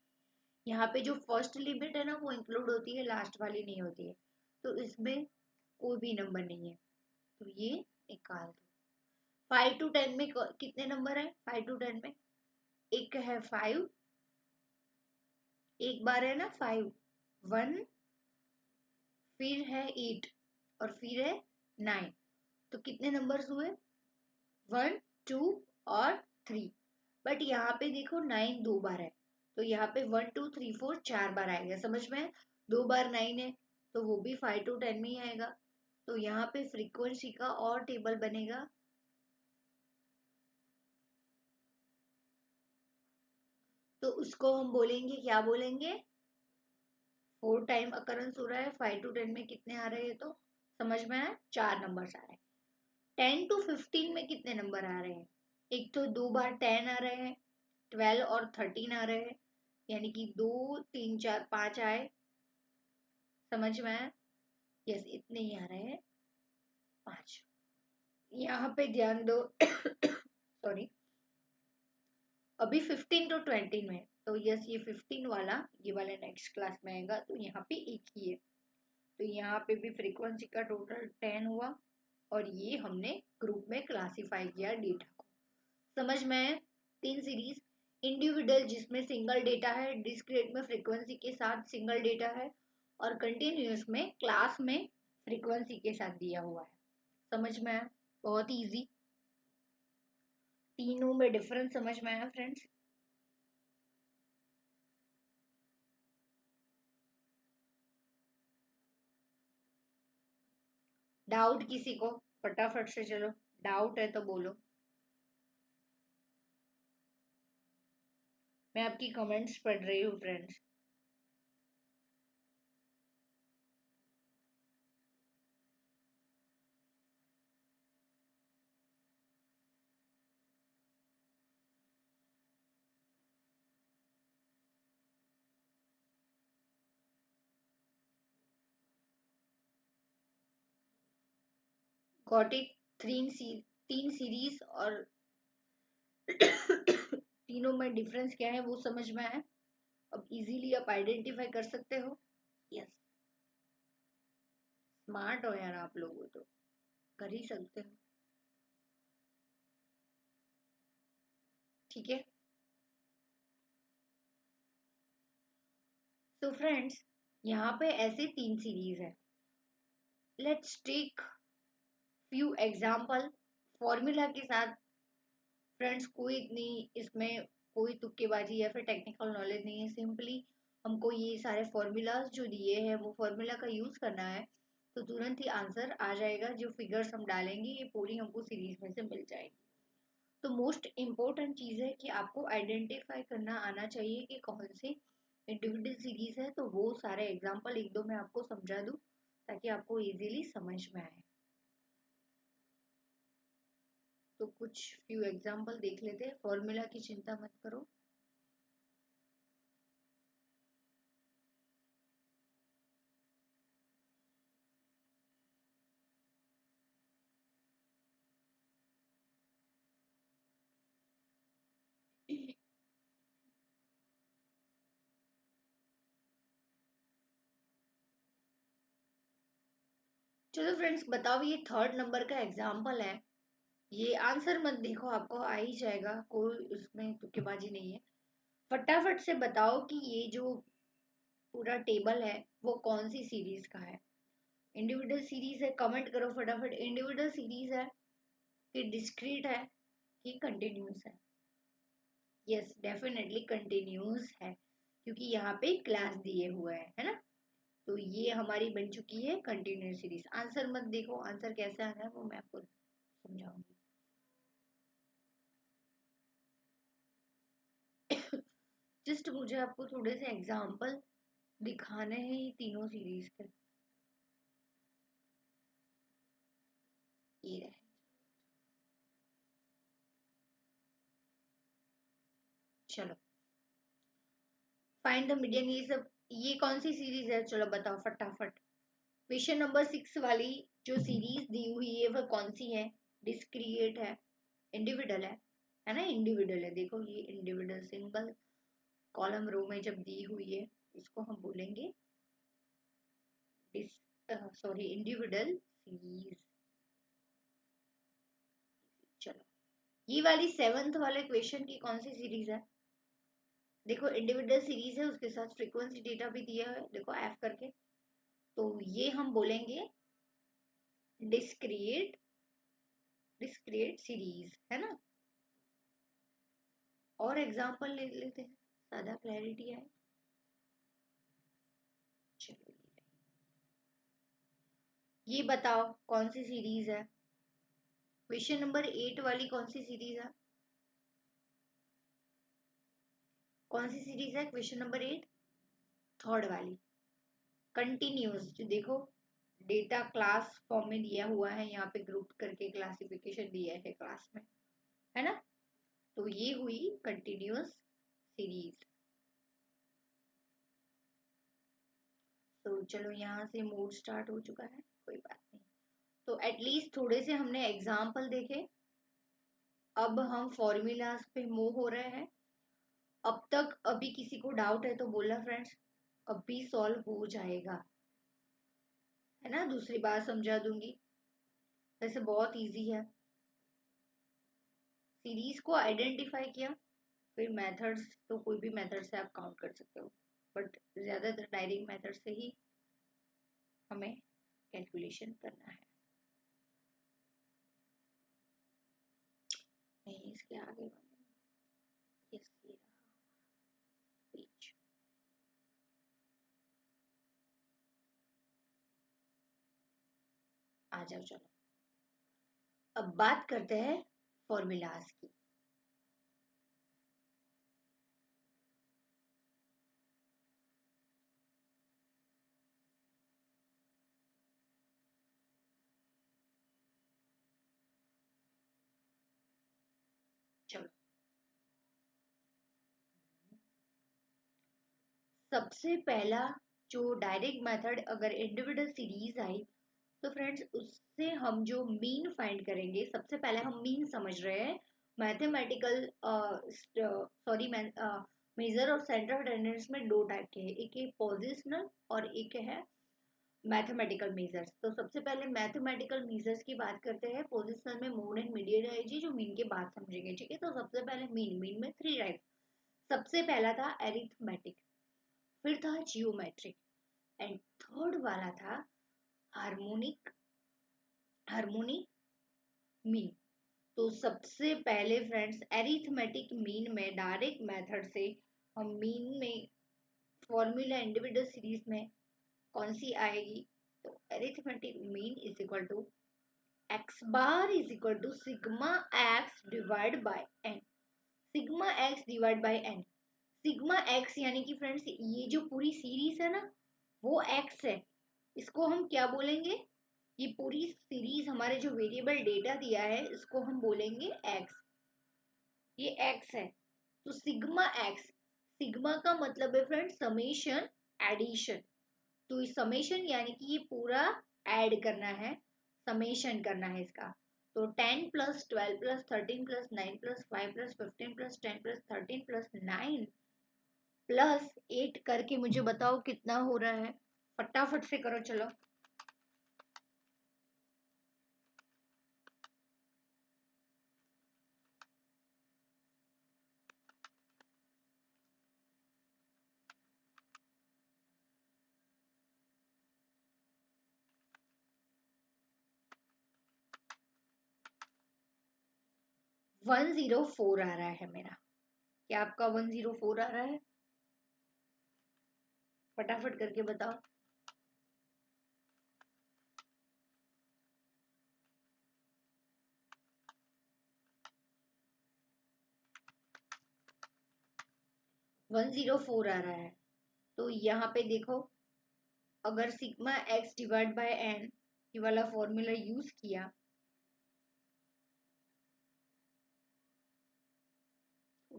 यहाँ पे जो फर्स्ट लिमिट है ना, वो इंक्लूड होती है, लास्ट वाली नहीं होती है। तो इसमें कोई भी नंबर नहीं है, तो ये निकाल दो। 5 to 10 में कितने नंबर है? 5 to 10 में एक है 5, एक बार है ना 5, 1, फिर है 8 और फिर है 9। तो कितने नंबर्स हुए? 1, 2 और 3। बट यहाँ पे देखो 9 दो बार है, तो यहाँ पे 1, 2, 3, 4 4 बार आएगा। समझ में? दो बार 9 है, तो वो भी 5 to 10 में ही आएगा। तो यहाँ पे फ्रीक्वेंसी का और टेबल बनेगा। तो उसको हम बोलेंगे, क्या बोलेंगे? 4 टाइम अकरेंस हो रहा है। 5 to 10 में कितने आ रहे हैं? तो समझ में आया? 4 नंबर आ रहे हैं। 10 to 15 में कितने नंबर आ रहे हैं? एक तो दो बार 10 आ रहे हैं, 12 और 13 आ रहे हैं, यानी कि 2, 3, 4, 5 आए। समझ में आया? यस, इतने ही आ रहे हैं, 5। यहाँ पे ध्यान दो। सॉरी। अभी 15 to 20 में, तो यस ये 15 वाला, ये वाला नेक्स्ट क्लास में आएगा, तो यहाँ पे एक ही है। तो यहाँ पे भी फ्रीक्वेंसी का टोटल 10 हुआ, और ये हमने ग्रुप में क्लासिफाई किया डेटा को। समझ में है? 3 सीरीज, इंडिविजुअल जिसमें सिंगल डेटा है, डिस्क्रीट में फ्रीक्वेंसी के साथ सिंगल डेटा है, और कंटिन्यूअस में क्लास में फ्रीक्वेंसी के साथ दिया हुआ है। समझ में आया? बहुत इजी। तीनों में डिफरेंस समझ में आया फ्रेंड्स? डाउट किसी को? फटाफट से चलो, डाउट है तो बोलो। मैं आपकी कमेंट्स पढ़ रही हूँ फ्रेंड्स। Got it? तीन सीरीज, और तीनों में डिफरेंस क्या है वो समझ में आया? अब इजीली आप आइडेंटिफाई कर सकते हो। यस, स्मार्ट हो यार आप लोग, तो कर ही सकते हो। ठीक है। तो फ्रेंड्स यहाँ पे ऐसे 3 सीरीज है। Let's take few example formula के साथ। फ्रेंड्स कोई इतनी इसमें कोई तुक्केबाजी या फिर टेक्निकल नॉलेज नहीं है, सिंपली हमको ये सारे फॉर्मूलाज जो दिए हैं वो फॉर्मूला का यूज करना है, तो तुरंत ही आंसर आ जाएगा। जो फिगर्स हम डालेंगे ये पूरी हमको सीरीज में से मिल जाएगी। तो मोस्ट इम्पोर्टेंट चीज़ है कि आपको आइडेंटिफाई करना आना चाहिए कि कौन सी इंडिविजुअल सीरीज है। तो वो सारे एग्जाम्पल एक दो मैं आपको समझा दूँ ताकि आपको इजीली समझ में आए। तो कुछ फ्यू एग्जाम्पल देख लेते हैं, फॉर्मूला की चिंता मत करो। चलो फ्रेंड्स बताओ, ये थर्ड नंबर का एग्जाम्पल है। ये आंसर मत देखो, आपको आ ही जाएगा, कोई उसमें तुक्केबाजी नहीं है। फटाफट से बताओ कि ये जो पूरा टेबल है वो कौन सी सीरीज का है? इंडिविजुअल सीरीज है? कमेंट करो फटाफट। इंडिविजुअल सीरीज है कि डिस्क्रीट है कि कंटिन्यूस है? यस, डेफिनेटली कंटिन्यूस है, क्योंकि यहाँ पे क्लास दिए हुए है ना। तो ये हमारी बन चुकी है कंटिन्यूस सीरीज। आंसर मत देखो, आंसर कैसे आना है वो मैं आपको समझाऊंगी। जस्ट मुझे आपको थोड़े से एग्जाम्पल दिखाने हैं ये तीनों सीरीज के। ये रहे। चलो फाइंड द मीडियन, ये कौन सी सीरीज है, चलो बताओ फटाफट। क्वेश्चन नंबर 6 वाली जो सीरीज दी हुई है वह कौन सी है? डिस्क्रिएट है, इंडिविजुअल है ना, इंडिविजुअल है। देखो ये इंडिविजुअल सिंगल कॉलम रो में जब दी हुई है इसको हम बोलेंगे सॉरी इंडिविजुअल सीरीज। चलो ये वाली 7th वाले क्वेश्चन की कौन सी सीरीज है? देखो इंडिविजुअल सीरीज है, उसके साथ फ्रीक्वेंसी डेटा भी दिया है, देखो एफ करके। तो ये हम बोलेंगे डिस्क्रिएट, डिस्क्रिएट सीरीज है ना। और एग्जांपल ले लेते हैं, ज्यादा क्लैरिटी है। चलो ये बताओ कौन सी सीरीज है? क्वेश्चन नंबर 8 वाली कौन सी सीरीज है? कौन सी सीरीज है क्वेश्चन नंबर 8? थर्ड वाली कंटिन्यूअस। जो देखो डेटा क्लास फॉर्म में दिया हुआ है, यहाँ पे ग्रुप करके क्लासिफिकेशन दिया है क्लास में, है ना। तो ये हुई कंटिन्यूअस सीरीज। तो चलो यहाँ से मूड स्टार्ट हो चुका है, कोई बात नहीं। तो एटलीस्ट थोड़े से हमने एग्जाम्पल देखे, अब हम फॉर्मूलाज पे मूव हो रहे हैं। अब तक अभी किसी को डाउट है तो बोलना फ्रेंड्स, अभी सॉल्व हो जाएगा, है ना। दूसरी बार समझा दूंगी, वैसे बहुत इजी है। सीरीज को आइडेंटिफाई किया, फिर मेथड्स तो कोई भी मेथड से आप काउंट कर सकते हो, बट ज्यादातर डायरेक्ट मेथड से ही हमें कैलकुलेशन करना है। नहीं इसके आगे यस ये रहा पेज। आ जाओ चलो, अब बात करते हैं फॉर्मूलाज की। चलो सबसे पहला जो डायरेक्ट मेथड, अगर इंडिविजुअल सीरीज आई तो फ्रेंड्स उससे हम जो मीन फाइंड करेंगे, सबसे पहले हम मीन समझ रहे हैं। मैथमेटिकल सॉरी मेजर और सेंटर ऑफ अटेंडेंस में दो टाइप के हैं, एक है पोजिशनल और एक है मैथमेटिकल मेजर्स। तो सबसे पहले मैथमेटिकल मेजर्स की बात करते हैं। पोजिशनल में मोड एंड मीडियन आएगी, जो मीन के बाद समझेंगे, ठीक है। तो सबसे पहले मीन, मीन में 3 टाइप। सबसे पहला था एरिथमेटिक, फिर था जियोमेट्रिक, एंड थर्ड वाला था हार्मोनिक, हार्मोनिक मीन। तो सबसे पहले फ्रेंड्स एरिथमेटिक मीन में डायरेक्ट मेथड से हम मीन में फॉर्मूला इंडिविजुअल सीरीज में कौन सी आएगी? तो arithmetic mean is equal to X bar is equal to sigma X divide by N. Sigma X divide by N, sigma X यानी कि फ्रेंड्स ये जो पूरी सीरीज है ना वो एक्स है, इसको हम क्या बोलेंगे? ये पूरी सीरीज हमारे जो वेरिएबल डेटा दिया है इसको हम बोलेंगे एक्स, ये एक्स है। तो सिग्मा एक्स, सिग्मा का मतलब है फ्रेंड समेशन, एडिशन। तो इस समेशन यानी कि ये पूरा ऐड करना है, समेशन करना है इसका। तो 10 plus 12 plus 13 plus 9 plus 5 plus 15 plus 10 plus 13 plus 9 plus 8 करके मुझे बताओ कितना हो रहा है, फटाफट से करो चलो। 104 आ रहा है मेरा, क्या आपका 104 आ रहा है? फटाफट करके बताओ। वन जीरो फोर आ रहा है। तो यहाँ पे देखो, अगर sigma X divide by N ये वाला फॉर्मूला यूज किया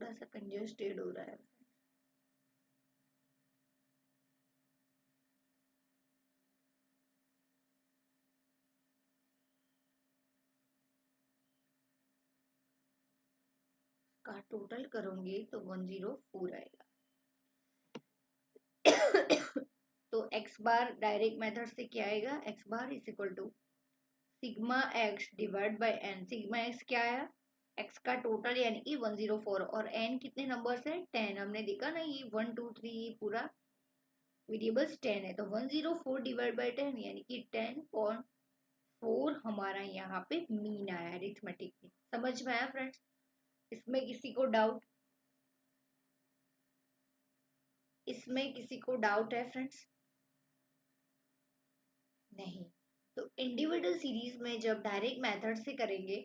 थोड़ा सा कंजेस्टेड हो रहा है। का टोटल करोगे तो 104 आएगा। तो x बार डायरेक्ट मेथड से क्या आएगा, x bar is equal to sigma x divide by n। Sigma x क्या है, x का टोटल यानी कि 104, और n कितने नंबर्स है, 10। हमने देखा ना ये 1 2 3 पूरा वेरिएबल्स 10 है, तो 104 डिवाइड बाय 10 यानी कि 10.4 हमारा यहाँ पे मीन आया अरिथमेटिक में। समझ में आया फ्रेंड्स? इसमें किसी को डाउट, इसमें किसी को डाउट है फ्रेंड्स? नहीं। तो इंडिविजुअल सीरीज में जब डायरेक्ट मेथड से करेंगे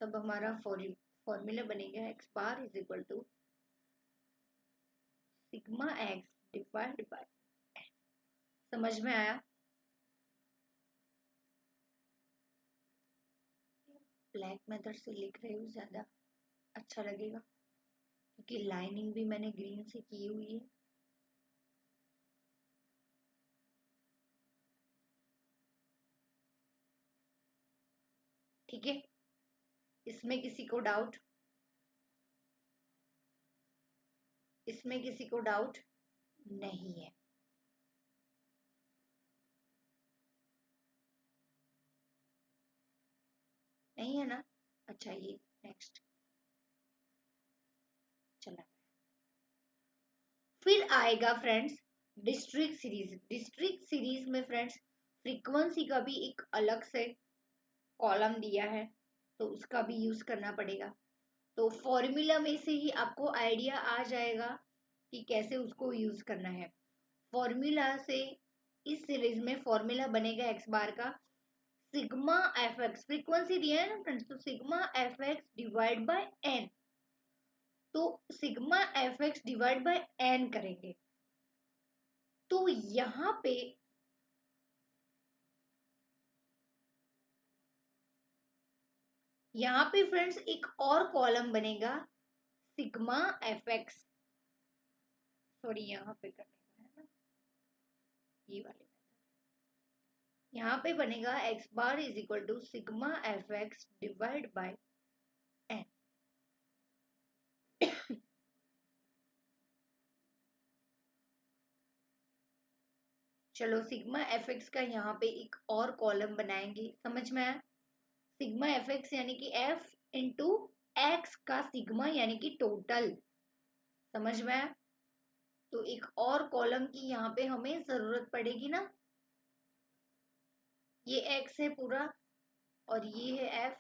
तब हमारा फॉर्मूला बनेगा X bar is equal to sigma X divide by. समझ में आया? ब्लैक मेथड से लिख रही हूँ, ज्यादा अच्छा लगेगा क्योंकि लाइनिंग भी मैंने ग्रीन से की हुई है। ठीक है, इसमें किसी को डाउट, इसमें किसी को डाउट नहीं है? नहीं है ना? अच्छा, ये नेक्स्ट चला। फिर आएगा friends district series. District series में फ्रेंड्स फ्रीक्वेंसी का भी एक अलग से कॉलम दिया है, तो उसका भी यूज करना पड़ेगा। तो फॉर्मूला में से ही आपको आइडिया आ जाएगा कि कैसे उसको यूज करना है। फॉर्मूला से इस सीरीज में फॉर्मूला बनेगा एक्स बार का सिग्मा एफ एक्स, फ्रीक्वेंसी दिया है ना फ्रेंड्स, तो sigma F X divide by N. तो sigma F X divide by N करेंगे तो यहाँ पे फ्रेंड्स एक और कॉलम बनेगा सिग्मा एफ एक्स, सॉरी यहाँ पे करने का है ना ये वाले, यहाँ पे बनेगा X bar is equal to sigma F X divide by N. चलो सिग्मा एफ एक्स का यहाँ पे एक और कॉलम बनाएंगे। समझ में आया? सिग्मा एफ एक्स यानी कि एफ इंटू एक्स का सिग्मा यानी कि टोटल। समझ में आया? तो एक और कॉलम की यहाँ पे हमें जरूरत पड़ेगी ना। ये एक्स है पूरा और ये है एफ,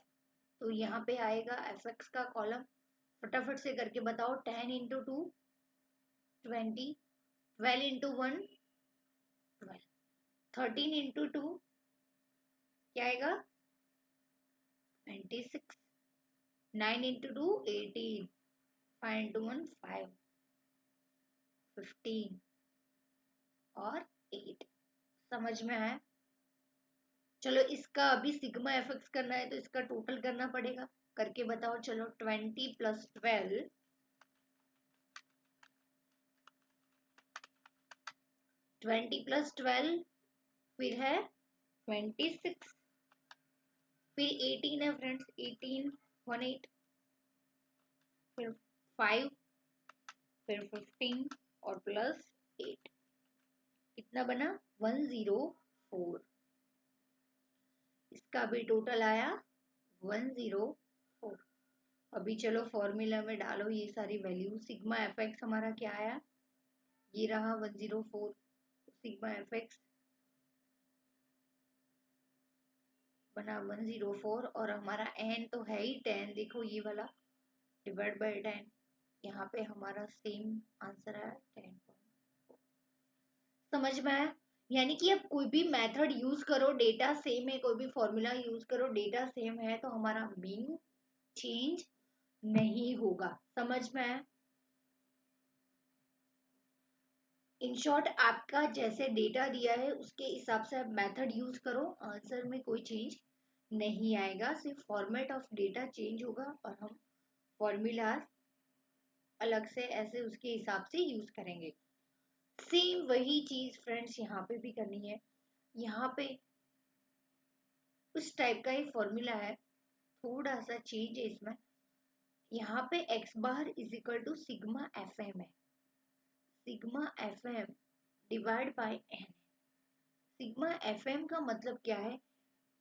तो यहाँ पे आएगा एफ एक्स का कॉलम। फटाफट से करके बताओ, 10 इंटू 2 20, 12 इंटू 1 12, 13 इंटू 2 क्या आएगा 26, 9 इंटू 2 18, 5 इंटू 1 5, 15 और 8। समझ में आया? चलो इसका अभी सिग्मा एफ एक्स करना है तो इसका टोटल करना पड़ेगा, करके बताओ। चलो 20 प्लस 12, 20 प्लस 12 फिर है 26, फिर 18 है फ्रेंड्स, 18 18, फिर 5, फिर 15 और प्लस 8, कितना बना 104। इसका भी टोटल आया 104। अभी चलो फॉर्मूला में डालो ये सारी वैल्यू। सिग्मा एफ एक्स हमारा क्या आया, ये रहा 104। सिग्मा एफ एक्स बना 104 और हमारा एन तो है ही 10, देखो ये वाला डिवाइड बाय 10, यहाँ पे हमारा सेम आंसर है 10.4। समझ में आया? यानी कि अब कोई भी मेथड यूज करो, डेटा सेम है, कोई भी फॉर्मूला यूज करो, डेटा सेम है, तो हमारा मीन चेंज नहीं होगा। समझ में आया? इन शॉर्ट आपका जैसे डेटा दिया है उसके हिसाब से आप मेथड यूज करो, आंसर में कोई चेंज नहीं आएगा, सिर्फ फॉर्मेट ऑफ डेटा चेंज होगा और हम फॉर्मूलाज अलग से ऐसे उसके हिसाब से यूज करेंगे। सेम वही चीज फ्रेंड्स यहाँ पे भी करनी है। यहाँ पे उस टाइप का ही फॉर्मूला है, थोड़ा सा चेंज है इसमें। यहाँ पे X bar is equal to sigma F M है, sigma F M divide by N. Sigma F M का मतलब क्या है,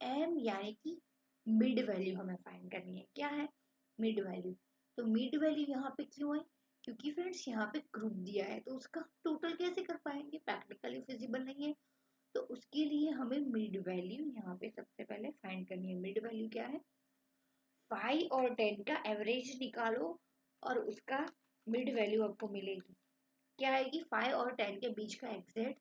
एम यानी कि मिड वैल्यू हमें फाइंड करनी है। क्या है, मिड वैल्यू। तो मिड वैल्यू यहाँ पे क्यों है, क्योंकि फ्रेंड्स यहाँ पे ग्रुप दिया है तो उसका टोटल कैसे कर पाएंगे, प्रैक्टिकली फिजिबल नहीं है। तो उसके लिए हमें मिड वैल्यू यहाँ पे सबसे पहले फाइंड करनी है। मिड वैल्यू क्या है, 5 और 10 का एवरेज निकालो और उसका मिड वैल्यू आपको मिलेगी। क्या आएगी, 5 और 10 के बीच का एग्जैक्ट।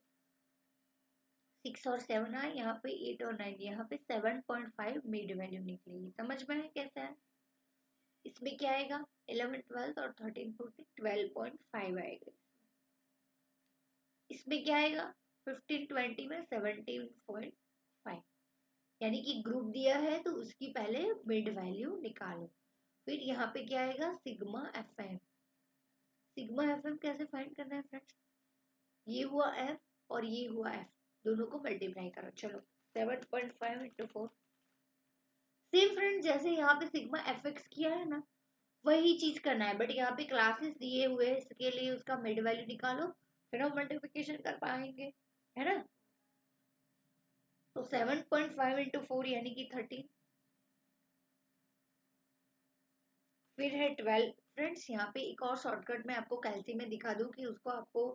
6 और 7 है यहाँ पे, 8 और 9 यहाँ पे 7.5 मिड वैल्यू निकलेगी। समझ में है कैसे है। इसमें क्या आएगा, 11 12 और 13 14 12.5 आएगा। इसमें क्या आएगा, 15 20 में 17.5। यानी कि ग्रुप दिया है तो उसकी पहले मिड वैल्यू निकालो। फिर यहाँ पे क्या आएगा, sigma F M. Sigma F M कैसे फाइंड करना है फ्रेंड्स, ये हुआ एफ और ये हुआ एफ, दोनों को मल्टीप्लाई करो। चलो 7.5 इंटू 4। सेम फ्रेंड जैसे यहाँ पे सिग्मा एफ एक्स किया है ना, वही चीज करना है, बट यहाँ पे क्लासेस दिए हुए हैं, इसके लिए उसका मिड वैल्यू निकालो, फिर हम मल्टीप्लिकेशन कर पाएंगे, है ना। तो 7.5 इंटू 4 यानी कि 13। फिर है 12। फ्रेंड्स यहाँ पे एक और शॉर्टकट मैं आपको कैलसी में दिखा दूं कि उसको आपको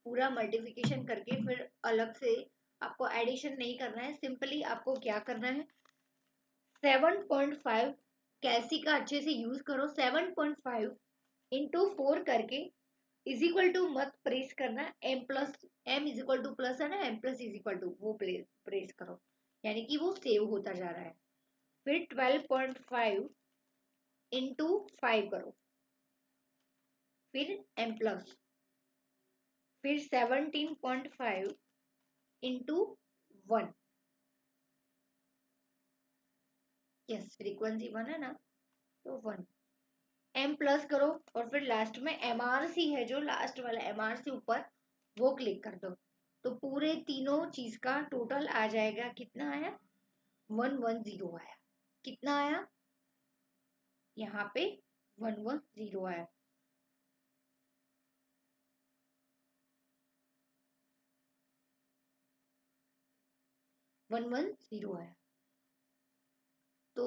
पूरा मल्टीप्लिकेशन करके फिर अलग से आपको एडिशन नहीं करना है। सिंपली आपको क्या करना है, 7.5 कैलसी का अच्छे से यूज करो। 7.5 इंटू 4 करके इज इक्वल टू मत प्रेस करना, M plus, M is equal to plus है ना, M plus is equal to वो प्रेस करो, यानी कि वो सेव होता जा रहा है। फिर 12.5 इंटू 5 करो, फिर एम प्लस, फिर 17.5 इंटू 1। यस, फ्रीक्वेंसी 1 है ना, तो 1 एम प्लस करो और फिर लास्ट में एमआरसी है जो लास्ट वाला एमआरसी ऊपर, वो क्लिक कर दो। तो पूरे तीनों चीज का टोटल आ जाएगा, कितना आया, 110 आया। कितना आया, यहाँ पे 110 आया। वन वन जीरो आया। तो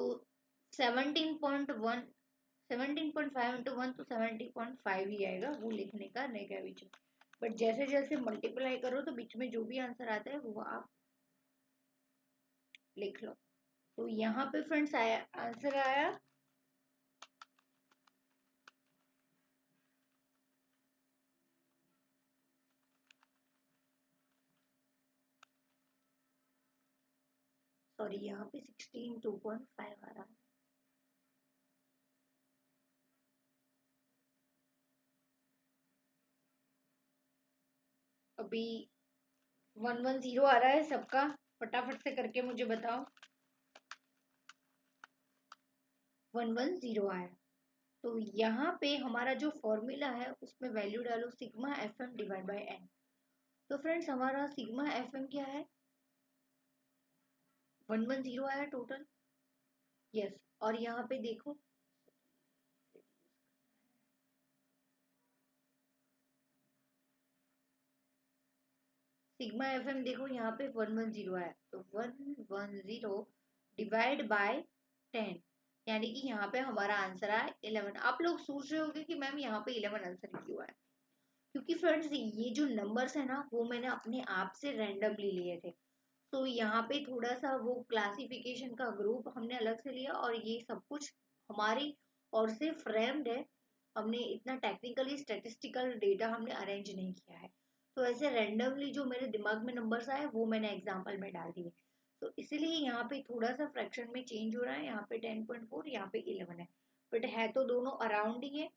17.1, 17.5 इंटू 1 तो 70.5 ही आएगा, वो लिखने का नहीं क्या बीच में। बट जैसे जैसे मल्टीप्लाई करो तो बीच में जो भी आंसर आता है वो आप लिख लो। तो यहाँ पे फ्रेंड्स आया, आंसर आया सॉरी, यहाँ पे 16 2.5 आ रहा है। अभी 110 आ रहा है सबका, फटाफट से करके मुझे बताओ। 110 आया। तो यहाँ पे हमारा जो फॉर्मूला है उसमें वैल्यू डालो, sigma F M divide by N. तो फ्रेंड्स हमारा सिग्मा एफ एम क्या है, 110 आया टोटल। यस, और यहाँ पे देखो, सिग्मा एफ एम देखो यहाँ पे 110 आया, तो 110 डिवाइड बाय 10, यानी कि यहाँ पे हमारा आंसर आया 11। आप लोग सोच रहे होंगे कि मैम यहाँ पे 11 आंसर क्यों आया, क्योंकि फ्रेंड्स ये जो नंबर्स है ना वो मैंने अपने आप से रैंडमली लिए थे। तो यहाँ पे थोड़ा सा वो क्लासिफिकेशन का ग्रुप हमने अलग से लिया और ये सब कुछ हमारी और से फ्रेम्ड है। हमने इतना टेक्निकली स्टेटिस्टिकल डेटा हमने अरेंज नहीं किया है। तो ऐसे रैंडमली जो मेरे दिमाग में नंबर्स आए वो मैंने एग्जाम्पल में डाल दिए। तो इसीलिए यहाँ पे थोड़ा सा फ्रैक्शन में चेंज हो रहा है, यहाँ पे 10.4, यहाँ पे 11 है, बट है तो दोनों अराउंड ही है।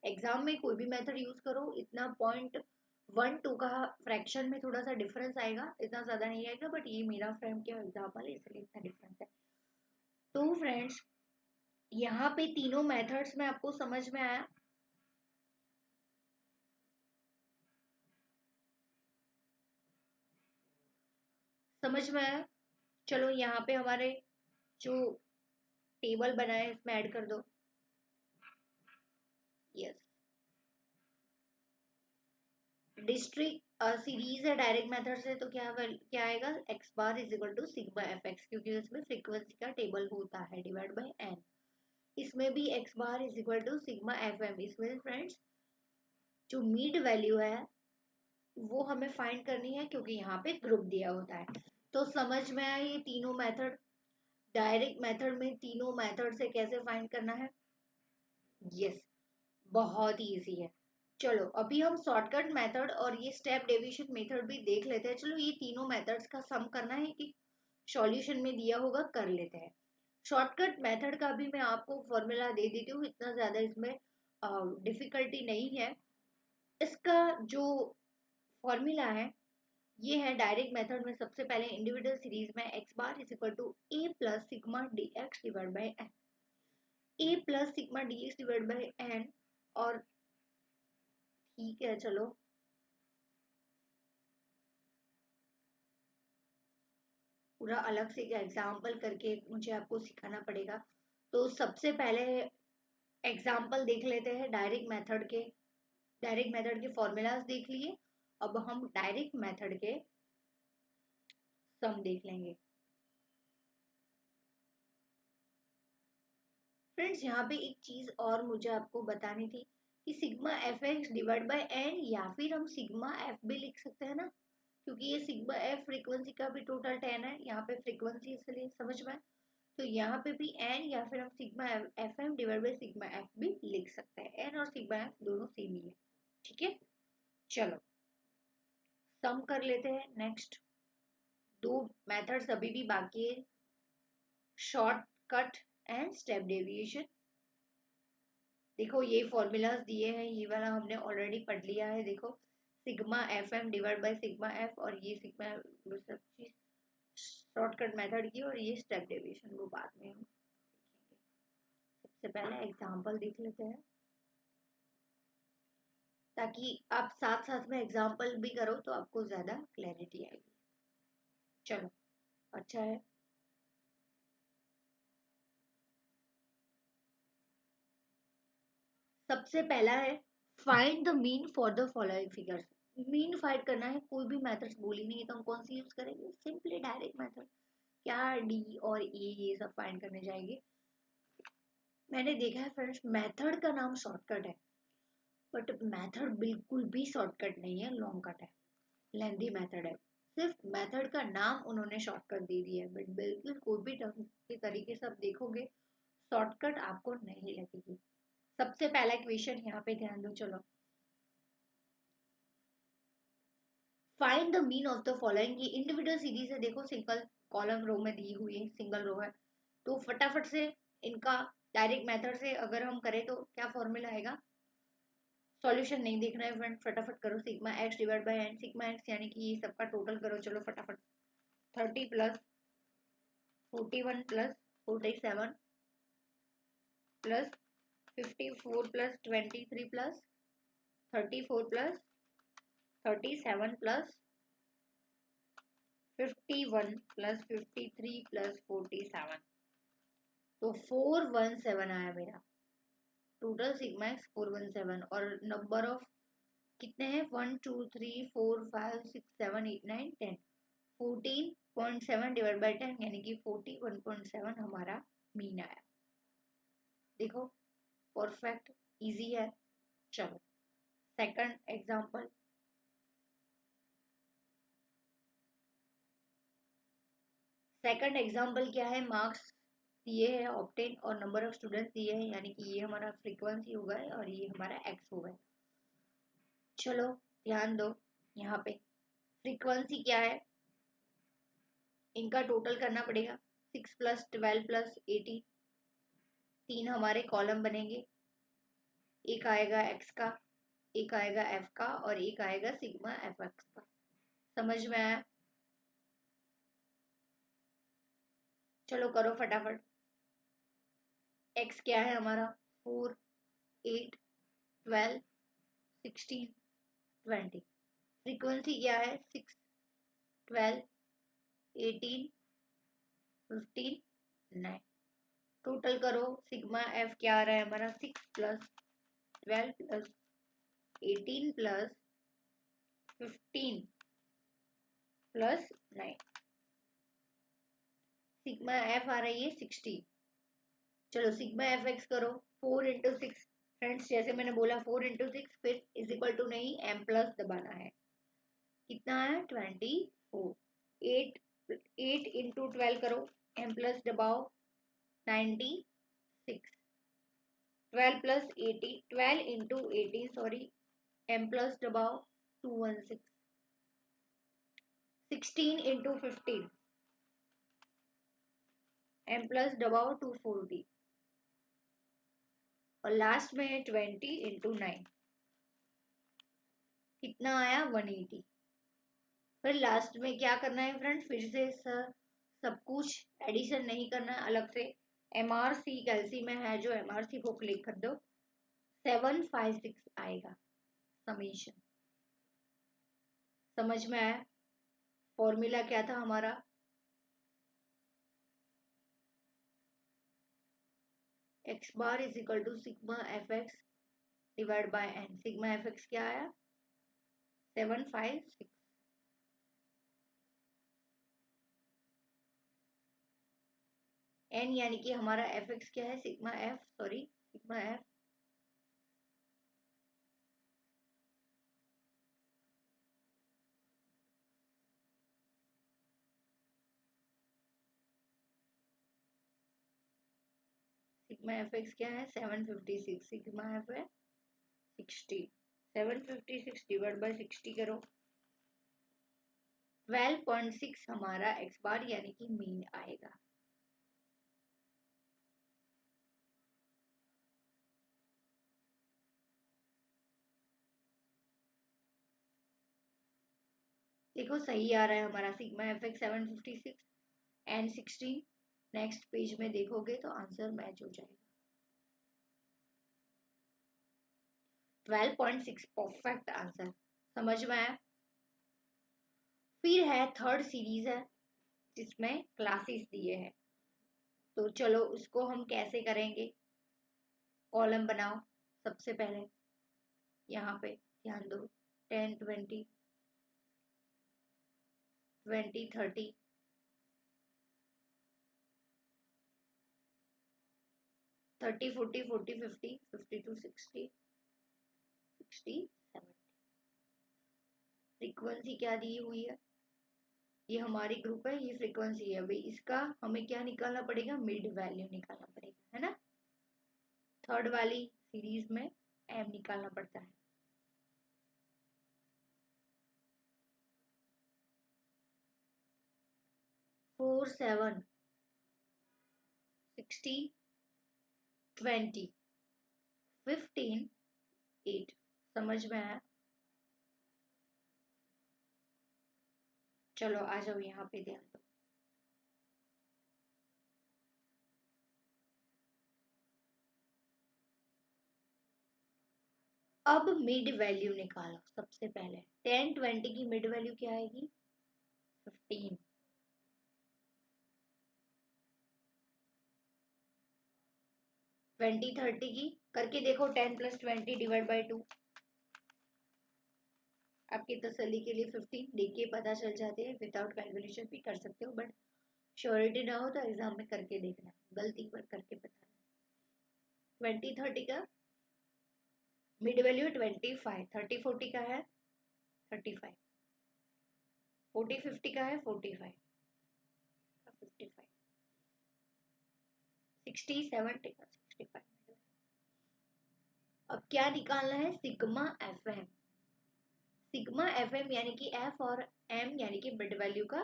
एग्जाम में कोई भी मेथड यूज करो, इतना 0.12 का फ्रैक्शन में थोड़ा सा डिफरेंस आएगा, इतना ज्यादा नहीं आएगा, बट ये मेरा फ्रेंड का एग्जाम्पल है इसलिए इतना डिफरेंस है। तो फ्रेंड्स यहाँ पे तीनों मेथड्स में आपको समझ में आया? समझ में आया? चलो यहाँ पे हमारे जो टेबल बना है इसमें ऐड कर दो। यस, डिस्ट्रिक्ट सीरीज है डायरेक्ट मेथड से, तो क्या आएगा, X bar is equal to sigma F X, क्योंकि इसमें फ्रीक्वेंसी का टेबल होता है, डिवाइड बाय एन। इसमें भी X bar is equal to sigma F M. इसमें फ्रेंड्स जो मीड वैल्यू है वो हमें फाइंड करनी है, क्योंकि यहाँ पे ग्रुप दिया होता है। तो समझ में आया ये तीनों मेथड? डायरेक्ट मेथड में तीनों मेथड से कैसे फाइंड करना है? यस, बहुत ही इजी है। चलो अभी हम शॉर्टकट मेथड और ये स्टेप डेविएशन मेथड भी देख लेते हैं। चलो ये तीनों मेथड्स का सम करना है कि सॉल्यूशन में दिया होगा, कर लेते हैं। शॉर्टकट मेथड का भी मैं आपको फॉर्मूला दे देती हूँ, इतना ज्यादा इसमें डिफिकल्टी नहीं है। इसका जो फॉर्मूला है ये है डायरेक्ट मेथड में, सबसे पहले इंडिविजुअल सीरीज में X bar is equal to A plus sigma D X divide by N. A plus sigma D X divide by N. और ठीक है, चलो पूरा अलग से एग्जाम्पल करके मुझे आपको सिखाना पड़ेगा। तो सबसे पहले एग्जाम्पल देख लेते हैं डायरेक्ट मेथड के। डायरेक्ट मेथड के फॉर्मूलाज देख लिए, अब हम डायरेक्ट मेथड के सम देख लेंगे। फ्रेंड्स यहाँ पे एक चीज और मुझे आपको बतानी थी कि sigma F X divide by N, या फिर हम सिग्मा एफ भी लिख सकते हैं ना, क्योंकि ये सिग्मा एफ फ्रीक्वेंसी का भी टोटल 10 है, यहाँ पे फ्रीक्वेंसी इसलिए समझ में। तो यहाँ पे भी एन या फिर हम sigma F M divide by sigma F भी लिख सकते हैं। एन और सिग्मा एफ दोनों सेम ही है, ठीक है। चलो सम कर लेते हैं। नेक्स्ट दो मेथड्स अभी भी बाकी है, शॉर्टकट एंड स्टेप डेविएशन। देखो ये फॉर्मूलाज दिए हैं, ये वाला हमने ऑलरेडी पढ़ लिया है। देखो sigma F M divide by sigma F, और ये सिग्मा सब चीज शॉर्टकट मेथड की, और ये स्टेप डेविएशन वो बाद में हम देखेंगे। सबसे पहले एग्जांपल देख लेते हैं, ताकि आप साथ साथ में एग्जांपल भी करो तो आपको ज्यादा क्लैरिटी आएगी। चलो अच्छा है। सबसे पहला है find the mean for the following figures. Mean find करना है, कोई भी मेथड्स बोली नहीं है तो हम कौन सी यूज करेंगे, सिंपली डायरेक्ट मेथड। क्या डी और ए ये सब फाइंड करने जाएंगे। मैंने देखा है फ्रेंड्स मेथड का नाम शॉर्टकट है, बट मेथड बिल्कुल भी शॉर्टकट नहीं है, लॉन्ग कट है, लेंथी मेथड है। सिर्फ मेथड का नाम उन्होंने शॉर्टकट दे दिया है, बट बिल्कुल कोई भी ढंग के तरीके से आप देखोगे शॉर्टकट आपको नहीं लगेगी। सबसे पहला क्वेश्चन यहाँ पे ध्यान दो। चलो find the mean of the following. ये इंडिविजुअल सीरीज है, देखो सिंगल कॉलम रो में दी हुई है, सिंगल रो है। तो फटाफट से इनका डायरेक्ट मेथड से अगर हम करें तो क्या फॉर्मूला आएगा। सॉल्यूशन नहीं देखना है फ्रेंड, फटाफट करो। Sigma X divide by N, sigma X यानी कि ये सबका टोटल करो। चलो फटाफट, 30 plus 41 plus 47 plus 54 plus 23 plus 34 plus 37 plus 51 plus 53 plus 47, तो 417 आया मेरा टोटल सिग्मा एक्स 417। और नंबर ऑफ कितने हैं, 1 2 3 4 5 6 7 8 9 10, 14.7 डिवाइड बाई 10 यानी कि 41.7 हमारा मीन आया। देखो परफेक्ट, इजी है। चलो सेकंड एग्जांपल। सेकंड एग्जांपल क्या है, मार्क्स दिए हैं ऑप्टेन और नंबर ऑफ स्टूडेंट्स दिए हैं, यानी कि ये हमारा फ्रीक्वेंसी हो गए और ये हमारा एक्स हो गए। चलो ध्यान दो, यहाँ पे फ्रीक्वेंसी क्या है, इनका टोटल करना पड़ेगा। 6 प्लस 12 प्लस 18, तीन हमारे कॉलम बनेंगे, एक आएगा एक्स का, एक आएगा एफ का, और एक आएगा सिग्मा एफ एक्स का। समझ में आया? चलो करो फटाफट। एक्स क्या है हमारा, 4, 8, 12, 16, 20। फ्रीक्वेंसी क्या है, 6, 12, 18, 15, 9। टोटल करो, सिग्मा एफ क्या आ रहा है हमारा, 6 plus 12 plus 18 plus 15 plus 9। Sigma F आ रही है 60। चलो सिग्मा एफ एक्स करो, 4 into 6। फ्रेंड्स जैसे मैंने बोला 4 into 6, फिर इज इक्वल टू नहीं, एम प्लस दबाना है। कितना है, 24। 8 8 into 12 करो, एम प्लस दबाओ, 96। 12 plus 80, 12 into 80 sorry, M plus दबाओ, 216। 16 into 15, एम प्लस दबाओ, 240। और लास्ट में है 20 into 9, कितना आया, 180। फिर लास्ट में क्या करना है फ्रेंड्स, फिर से सब कुछ एडिशन नहीं करना है अलग से। MRC कैलसी में है जो, MRC को क्लिक कर दो, 756 आएगा समीशन। समझ में आया, फॉर्मूला क्या था हमारा, x bar is equal to sigma F X divide by N. Sigma F X क्या आया, 756। एन यानी कि हमारा एफ एक्स क्या है, sigma F, sorry sigma F sigma F X क्या है, 756। सिग्मा एफ है 60। 756 डिवाइड बाय 60 करो, 12.6 हमारा एक्स बार यानी कि मीन आएगा। देखो सही आ रहा है हमारा, sigma F x 756 and 16। Next page में देखोगे तो आंसर मैच हो जाएगा। 12.6 परफेक्ट आंसर। समझ में आया। फिर है थर्ड सीरीज है जिसमें क्लासेस दिए हैं, तो चलो उसको हम कैसे करेंगे। कॉलम बनाओ, सबसे पहले यहाँ पे ध्यान दो, 10, 20, 20, 30, 30, 40, 40, 50, 52, 60, 60, 70। फ्रीक्वेंसी क्या दी हुई है, ये हमारी ग्रुप है, ये फ्रीक्वेंसी है। भाई इसका हमें क्या निकालना पड़ेगा, मिड वैल्यू निकालना पड़ेगा, है ना। थर्ड वाली सीरीज में एम निकालना पड़ता है। फोर, 7, 60, 20, 15, 8। समझ में आया। चलो आ जाओ यहाँ पे, ध्यान दो। अब मिड वैल्यू निकालो सबसे पहले। 10, 20 की मिड वैल्यू क्या आएगी, 15। 20, 30 की करके देखो, 10 प्लस 20 डिवाइड बाई 2। आपकी तसल्ली के लिए 15 देख के पता चल जाते हैं, विदाउट कैलकुलेशन भी कर सकते हो, बट श्योरिटी ना हो तो एग्जाम में करके देखना, गलती पर करके बताना। 20, 30 का मिड वैल्यू 25। 30, 40 का है 35। 40, 50 का है 45, 55। 60, 70 का 65। अब क्या निकालना है, sigma F M. Sigma F M यानी कि एफ और एम यानी कि मिड वैल्यू का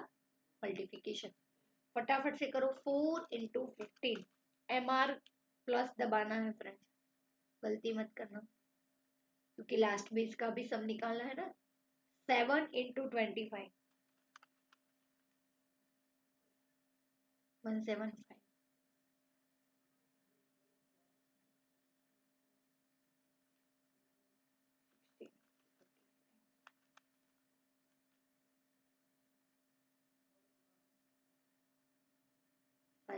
मल्टीप्लीकेशन। फटाफट से करो, 4 into 15। एम आर प्लस दबाना है फ्रेंड्स, गलती मत करना, क्योंकि लास्ट में इसका भी सम निकालना है ना। 7 into 25, 175।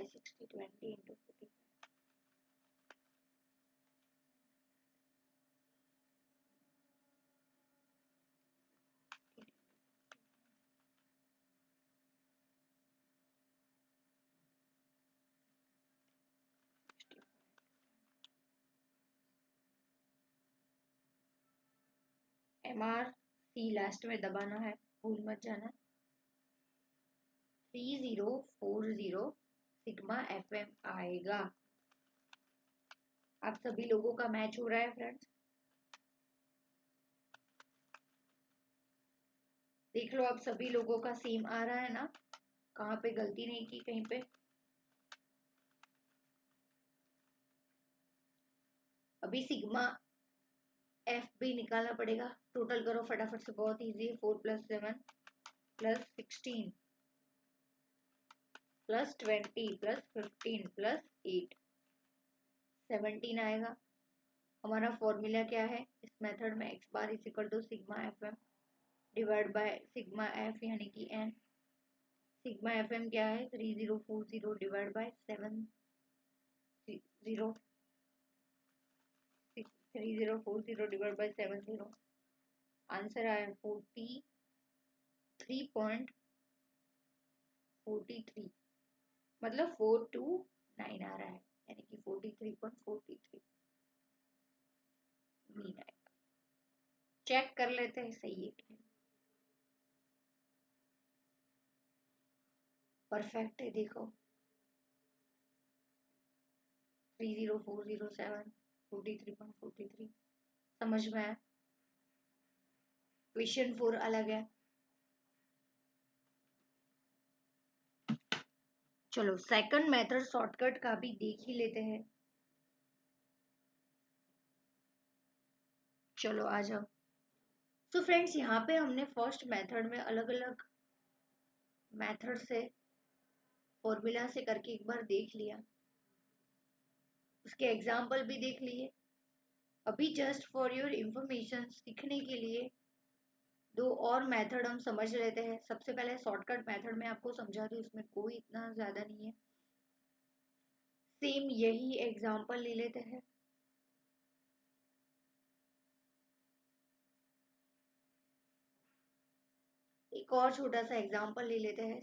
By 60 20 into 45 MRC last में दबाना है, भूल मत जाना। 3040 सिग्मा FM आएगा। आप सभी लोगों का मैच हो रहा है फ्रेंड्स, देख लो आप सभी लोगों का सेम आ रहा है ना, कहाँ पे गलती नहीं की कहीं पे। अभी सिग्मा एफ भी निकालना पड़ेगा, टोटल करो फटाफट से, बहुत इजी है। 4 + 7 + 16 + 20 + 15 + 8 17 आएगा। हमारा फॉर्मूला क्या है इस मेथड में, x bar is equal to sigma F M divide by sigma F यानी कि n। सिग्मा एफ एम क्या है, 3040 divide by 3040 divide by 70। Answer आया 43.43, मतलब 429 आ रहा है, यानी कि 43.43 मीन आएगा। चेक कर लेते हैं सही है कि परफेक्ट है। देखो 30407 43.43 समझ में आया। क्वेश्चन 4 अलग है। चलो सेकंड मेथड शॉर्टकट का भी देख ही लेते हैं। चलो आ जाओ। तो फ्रेंड्स यहाँ पे हमने फर्स्ट मेथड में अलग अलग मेथड से फॉर्मूला से करके एक बार देख लिया, उसके एग्जाम्पल भी देख लिए। अभी जस्ट फॉर योर इंफॉर्मेशन सीखने के लिए दो और मेथड हम समझ लेते हैं। सबसे पहले शॉर्टकट मेथड में आपको समझा दूं, इसमें कोई इतना ज्यादा नहीं है, सेम यही एग्जाम्पल ले लेते हैं। एक और छोटा सा एग्जाम्पल ले लेते हैं।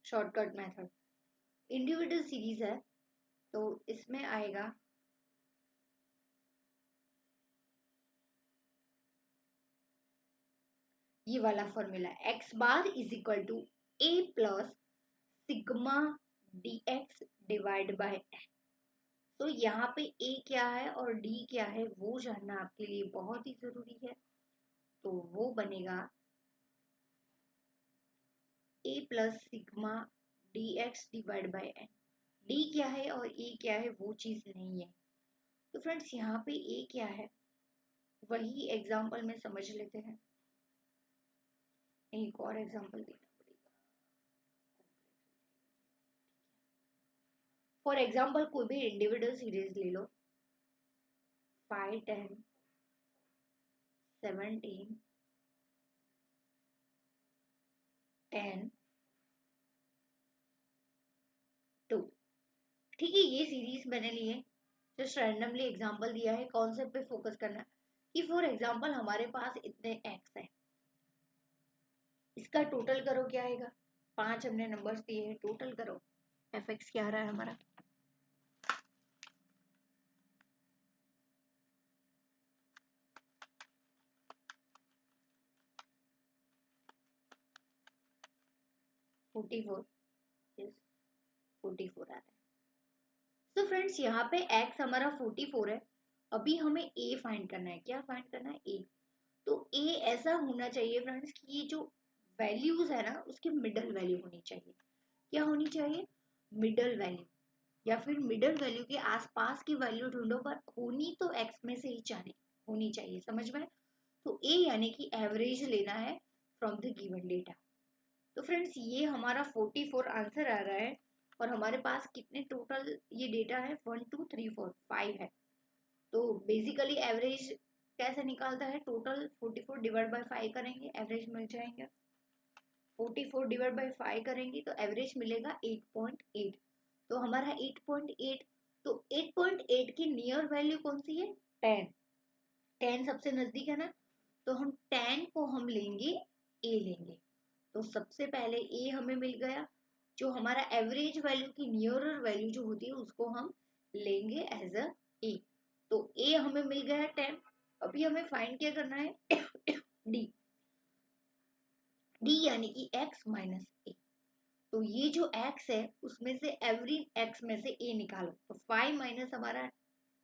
शॉर्टकट मेथड इंडिविजुअल सीरीज है, तो इसमें आएगा ये वाला formula, x bar is equal to a plus sigma dx divide by n। तो यहाँ पे a क्या है और d क्या है वो जानना आपके लिए बहुत ही जरूरी है। तो वो बनेगा a plus sigma dx divide by n। d क्या है और a क्या है वो चीज नहीं है। तो फ्रेंड्स यहाँ पे a क्या है वही एग्जाम्पल में समझ लेते हैं। एक और एग्जाम्पल देना पड़ेगा। फॉर एग्जाम्पल कोई भी इंडिविजुअल सीरीज ले लो, 5 10 17 10 2। ठीक है, ये सीरीज मैंने लिए, जस्ट रैंडमली एग्जांपल दिया है, कॉन्सेप्ट पे फोकस करना है कि फॉर एग्जांपल हमारे पास इतने एक्स है, इसका टोटल करो क्या आएगा। 5 हमने नंबर्स दिए हैं, टोटल करो एफ एक्स क्या आ रहा है हमारा। फोर्टी फोर 44 आ रहा है। तो फ्रेंड्स यहाँ पे x हमारा 44 है। अभी हमें a फाइंड करना है। क्या फाइंड करना है, a। तो a ऐसा होना चाहिए फ्रेंड्स कि ये जो वैल्यूज है ना उसकी मिडल वैल्यू होनी चाहिए। क्या होनी चाहिए, मिडल वैल्यू, या फिर मिडल वैल्यू के आसपास की वैल्यू ढूंढो, पर होनी तो x में से ही चाहिए, होनी चाहिए, समझ में। तो a यानी कि एवरेज लेना है फ्रॉम द गिवन डेटा। तो फ्रेंड्स ये हमारा 44 आंसर आ रहा है और हमारे पास कितने टोटल ये डेटा है, 1 2 3 4 5 है। तो बेसिकली एवरेज कैसे निकालता है, टोटल 44 डिवाइड बाय 5 करेंगे, एवरेज मिल जाएंगे। 44 डिवाइड बाय 5 करेंगे तो एवरेज मिलेगा 8.8। तो हमारा 8.8, तो 8.8 की नियर वैल्यू कौन सी है, 10। 10 सबसे नजदीक है ना, तो हम 10 को हम लेंगे, ए लेंगे। तो सबसे पहले ए हमें मिल गया, जो हमारा एवरेज वैल्यू की नियरर वैल्यू जो होती है उसको हम लेंगे एज अ ए। तो ए हमें मिल गया 10। अभी हमें फाइंड क्या करना है, डी। डी यानी कि x माइनस ए। तो ये जो x है उसमें से एवरी x में से a निकालो। तो 5 माइनस हमारा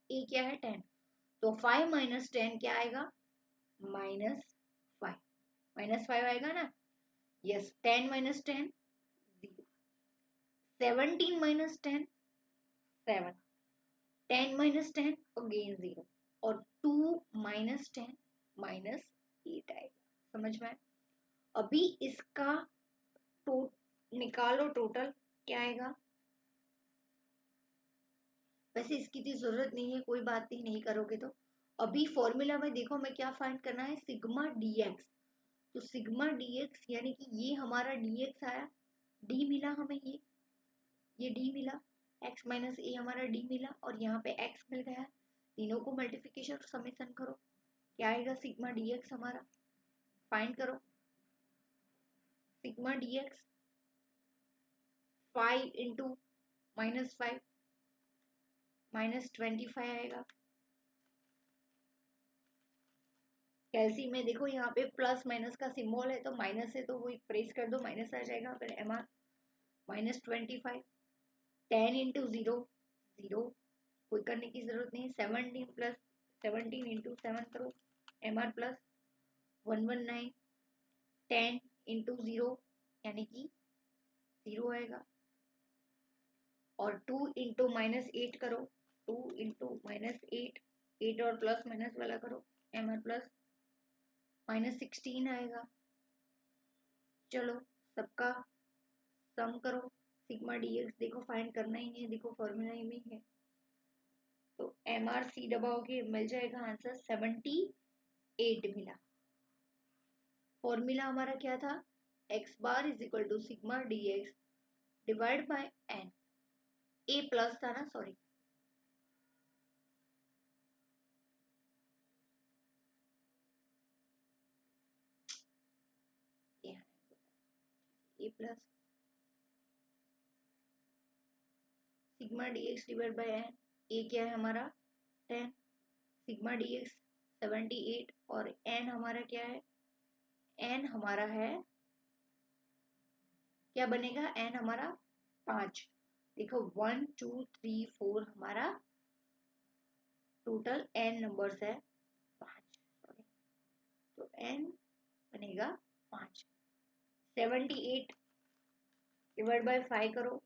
a क्या है, 10। तो 5 माइनस 10 क्या आएगा, -5। -5 आएगा ना, yes. 10 minus 10 0। 17 minus 10 7। 10 minus 10 again 0। और 2 माइनस 10 -8 आएगा। समझ में आया? अभी इसका तो निकालो टोटल, क्या आएगा। वैसे इसकी तो जरूरत नहीं है, कोई बात नहीं, नहीं करोगे तो। अभी फॉर्मूला में देखो हमें क्या फाइंड करना है, सिग्मा डीएक्स। तो सिग्मा डीएक्स यानी कि ये हमारा डीएक्स आया, डी मिला हमें, ये डी मिला, एक्स माइनस ए हमारा डी मिला, और यहाँ पे एक्स मिल गया। तीनों को मल्टीप्लिकेशन समेसन करो, क्या आएगा, सिग्मा डीएक्स हमारा फाइंड करो। सिग्मा डीएक्स 5 इंटू -5 -25 आएगा। कैलसी में देखो यहाँ पे प्लस माइनस का सिंबल है, तो माइनस है तो वो प्रेस कर दो, माइनस आ जाएगा। फिर एम आर -25, 10 इंटू 0 0, कोई करने की जरूरत नहीं। 17 इंटू 7 करो, एम आर प्लस 119। 10 इंटू 0 यानी कि 0 आएगा। और 2 इंटू -8 करो, 2 इंटू -8, 8 और प्लस माइनस वाला करो, एम आर प्लस -16 आएगा। चलो सबका सम करो, सिग्मा डीएक्स देखो फाइंड करना ही है, देखो फॉर्मूला में ही है। तो एम आर सी दबाओगे मिल जाएगा आंसर 78 मिला। फॉर्मूला हमारा क्या था, X bar is equal to sigma DX divide by N. A plus था ना, sorry, A plus sigma DX divide by N. A क्या है हमारा 10, सिग्मा डीएक्स 78, और एन हमारा क्या है, एन हमारा है, क्या बनेगा, एन हमारा 5। देखो 1 2 3 4 हमारा टोटल एन नंबर्स है 5, सॉरी। तो एन बनेगा 5। 78 डिवाइड बाय 5 करो,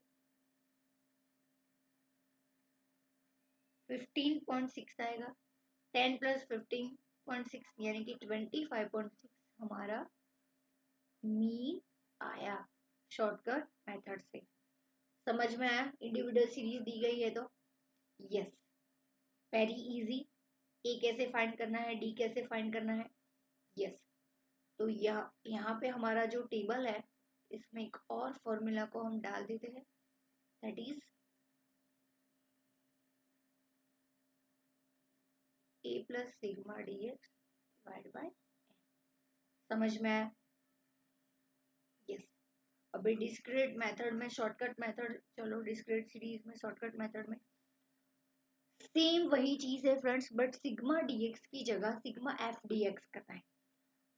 15.6 आएगा। 10 प्लस 15.6 यानी कि 25.6 हमारा मीन आया शॉर्टकट मेथड से। समझ में आया, इंडिविजुअल सीरीज दी गई है तो यस, वेरी इजी। ए कैसे फाइंड करना है, डी कैसे फाइंड करना है, यस। तो यहाँ पे हमारा जो टेबल है इसमें एक और फॉर्मूला को हम डाल देते हैं, that is a plus sigma D X divide by. समझ में आया, यस। अभी डिस्क्रीट मेथड में, शॉर्टकट मेथड, चलो डिस्क्रीट सीरीज में शॉर्टकट मेथड में सेम वही चीज है फ्रेंड्स, बट सिग्मा डीएक्स की जगह सिग्मा एफ डीएक्स करना है।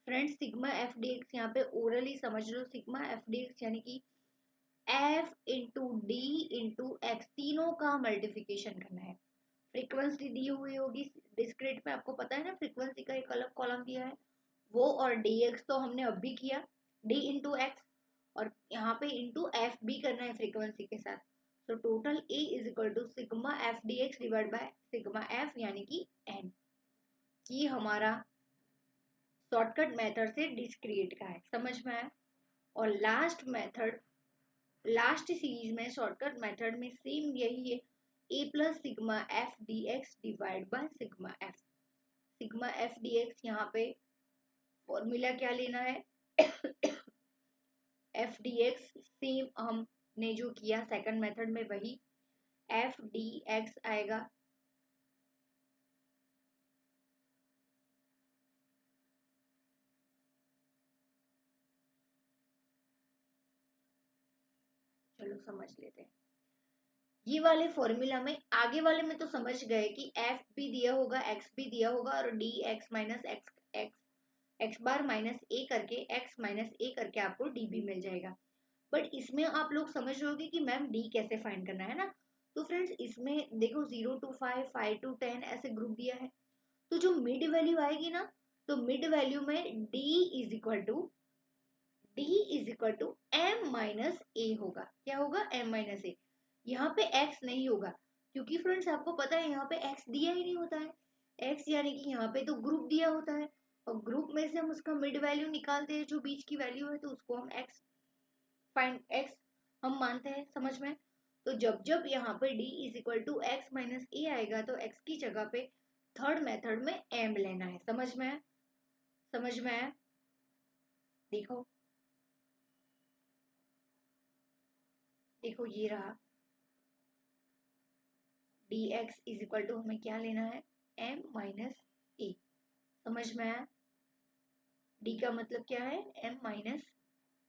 फ्रेंड्स सिग्मा एफ डीएक्स यहाँ पे ओरली समझ लो, सिग्मा एफ डीएक्स यानी कि F into D into x, तीनों का मल्टीप्लिकेशन करना है। फ्रीक्वेंसी दी हुई होगी डिस्क्रीट में, आपको पता है ना, फ्रीक्वेंसी का एक अलग कॉलम दिया है वो, और डीएक्स तो हमने अब भी किया, डी इंटू एक्स, और यहाँ पे इंटू एफ भी करना है फ्रीक्वेंसी के साथ। तो total A is equal to sigma F D X divide by sigma F यानी कि एन, की हमारा शॉर्टकट मेथड से डिस्क्रीट का है। समझ में आया। और लास्ट मेथड लास्ट सीरीज में शॉर्टकट मेथड में सेम यही है, A plus sigma F D X divide by sigma F. Sigma F D X यहाँ पे फॉर्मूला क्या लेना है, एफ डी एक्स सेम हमने जो किया सेकंड मेथड में वही एफ डी एक्स आएगा चलो समझ लेते हैं। ये वाले फॉर्मूला में आगे वाले में तो समझ गए कि एफ भी दिया होगा, एक्स भी दिया होगा और D X minus X X X bar minus A करके एक्स माइनस ए करके आपको डी भी मिल जाएगा। बट इसमें आप लोग समझ रहे होगे कि मैम डी कैसे फाइंड करना है ना। तो फ्रेंड्स इसमें देखो 0 to 5, 5 to 10 ऐसे ग्रुप दिया है। तो जो मिड वैल्यू आएगी ना, तो मिड वैल्यू में D is equal to M minus A होगा। क्या होगा, एम माइनस ए। यहाँ पे एक्स नहीं होगा क्योंकि फ्रेंड्स आपको पता है यहाँ पे एक्स दिया ही नहीं होता है। एक्स यानी कि यहाँ पे तो ग्रुप दिया होता है और ग्रुप में से हम उसका मिड वैल्यू निकालते हैं, जो बीच की वैल्यू है तो उसको हम एक्स हम मानते हैं। समझ में। तो जब जब यहाँ पे D is equal to X minus A आएगा तो एक्स की जगह पे थर्ड मेथड में एम लेना है। समझ में, समझ में। देखो देखो ये रहा, D X is equal to हमें क्या लेना है, एम माइनस ए। समझ में आया। डी का मतलब क्या है, एम माइनस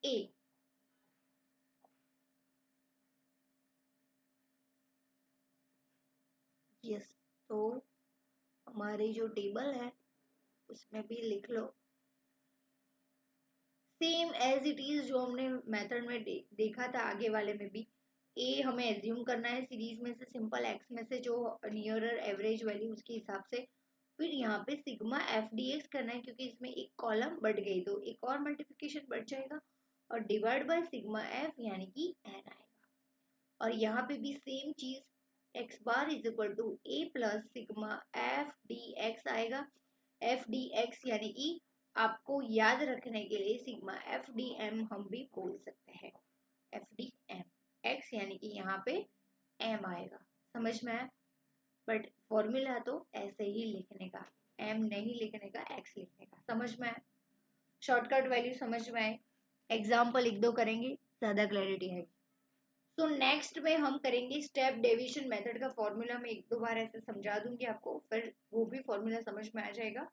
ए। यस, तो हमारी जो टेबल है उसमें भी लिख लो सेम एज इट इज जो हमने मेथड में देखा था आगे वाले में भी। ए हमें एज्यूम करना है सीरीज में से सिंपल एक्स में से जो नियरर एवरेज वैल्यू उसके हिसाब से। फिर यहाँ पे सिग्मा एफ डी एक्स करना है क्योंकि इसमें एक कॉलम बढ़ गई तो एक और मल्टीप्लिकेशन बढ़ जाएगा और डिवाइड बाय सिग्मा एफ यानी कि एन आएगा। और यहाँ पे भी सेम चीज X bar is equal to A plus sigma F D X आएगा। एफ डी एक्स यानी कि आपको याद रखने के लिए सिग्मा एफ डी एम हम भी बोल सकते हैं। एफ डी एम एक्स यानी कि यहाँ पे एम आएगा। समझ में आया। बट फॉर्मूला तो ऐसे ही लिखने का, एम नहीं लिखने का, एक्स लिखने का। समझ में आया। शॉर्टकट वैल्यू समझ में आए। एग्जाम्पल एक दो करेंगे ज्यादा क्लैरिटी है। तो नेक्स्ट में हम करेंगे स्टेप डेविएशन मेथड का फॉर्मूला। मैं एक दो बार ऐसे समझा दूंगी आपको, फिर वो भी फॉर्मूला समझ में आ जाएगा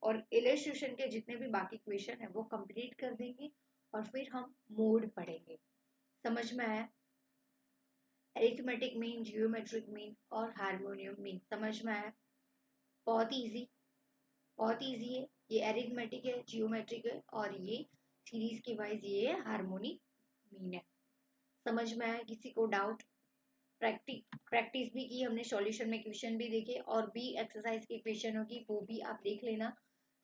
और इलस्ट्रेशन के जितने भी बाकी क्वेश्चन है वो कंप्लीट कर देंगे और फिर हम मोड पढ़ेंगे। समझ में आया। अरिथमेटिक मीन, जियोमेट्रिक मीन और हार्मोनियम मीन समझ में आया। बहुत इजी, बहुत इजी है। ये अरिथमेटिक है, जियोमेट्रिक है और ये सीरीज के वाइज ये हार्मोनिक मीन है। समझ में आया। किसी को डाउट। प्रैक्टिस भी की हमने, सॉल्यूशन में क्वेश्चन भी देखे और भी एक्सरसाइज के क्वेश्चन होगी वो भी आप देख लेना।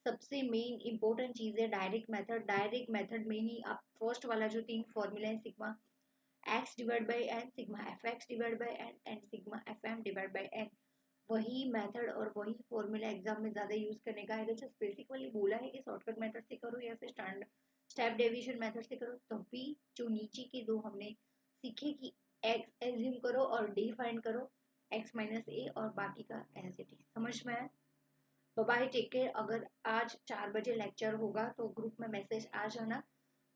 सबसे मेन इंपॉर्टेंट चीज है डायरेक्ट मेथड। डायरेक्ट मेथड में ही आप फर्स्ट वाला जो तीन फॉर्मूला है sigma X divide by N, sigma F X divide by N and sigma F M divide by N, वही मेथड और वही फॉर्मूला एग्जाम में ज्यादा यूज करने का है। तो जस्ट बेसिकली बोला है कि शॉर्टकट मेथड से करो या फिर स्टैंड स्टेप डेविएशन मेथड से करो, तब भी जो नीचे के दो हमने सीखे कि एक्स एज्यूम करो और डी फाइंड करो, एक्स माइनस ए और बाकी का एज इट इज। समझ में आया। Bye take care. अगर आज 4 बजे लेक्चर होगा तो ग्रुप में मैसेज आ जाना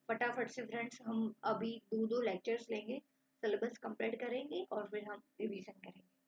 फटाफट से। फ्रेंड्स हम अभी दो दो लेक्चर्स लेंगे, सिलेबस कंप्लीट करेंगे और फिर हम रिवीजन करेंगे।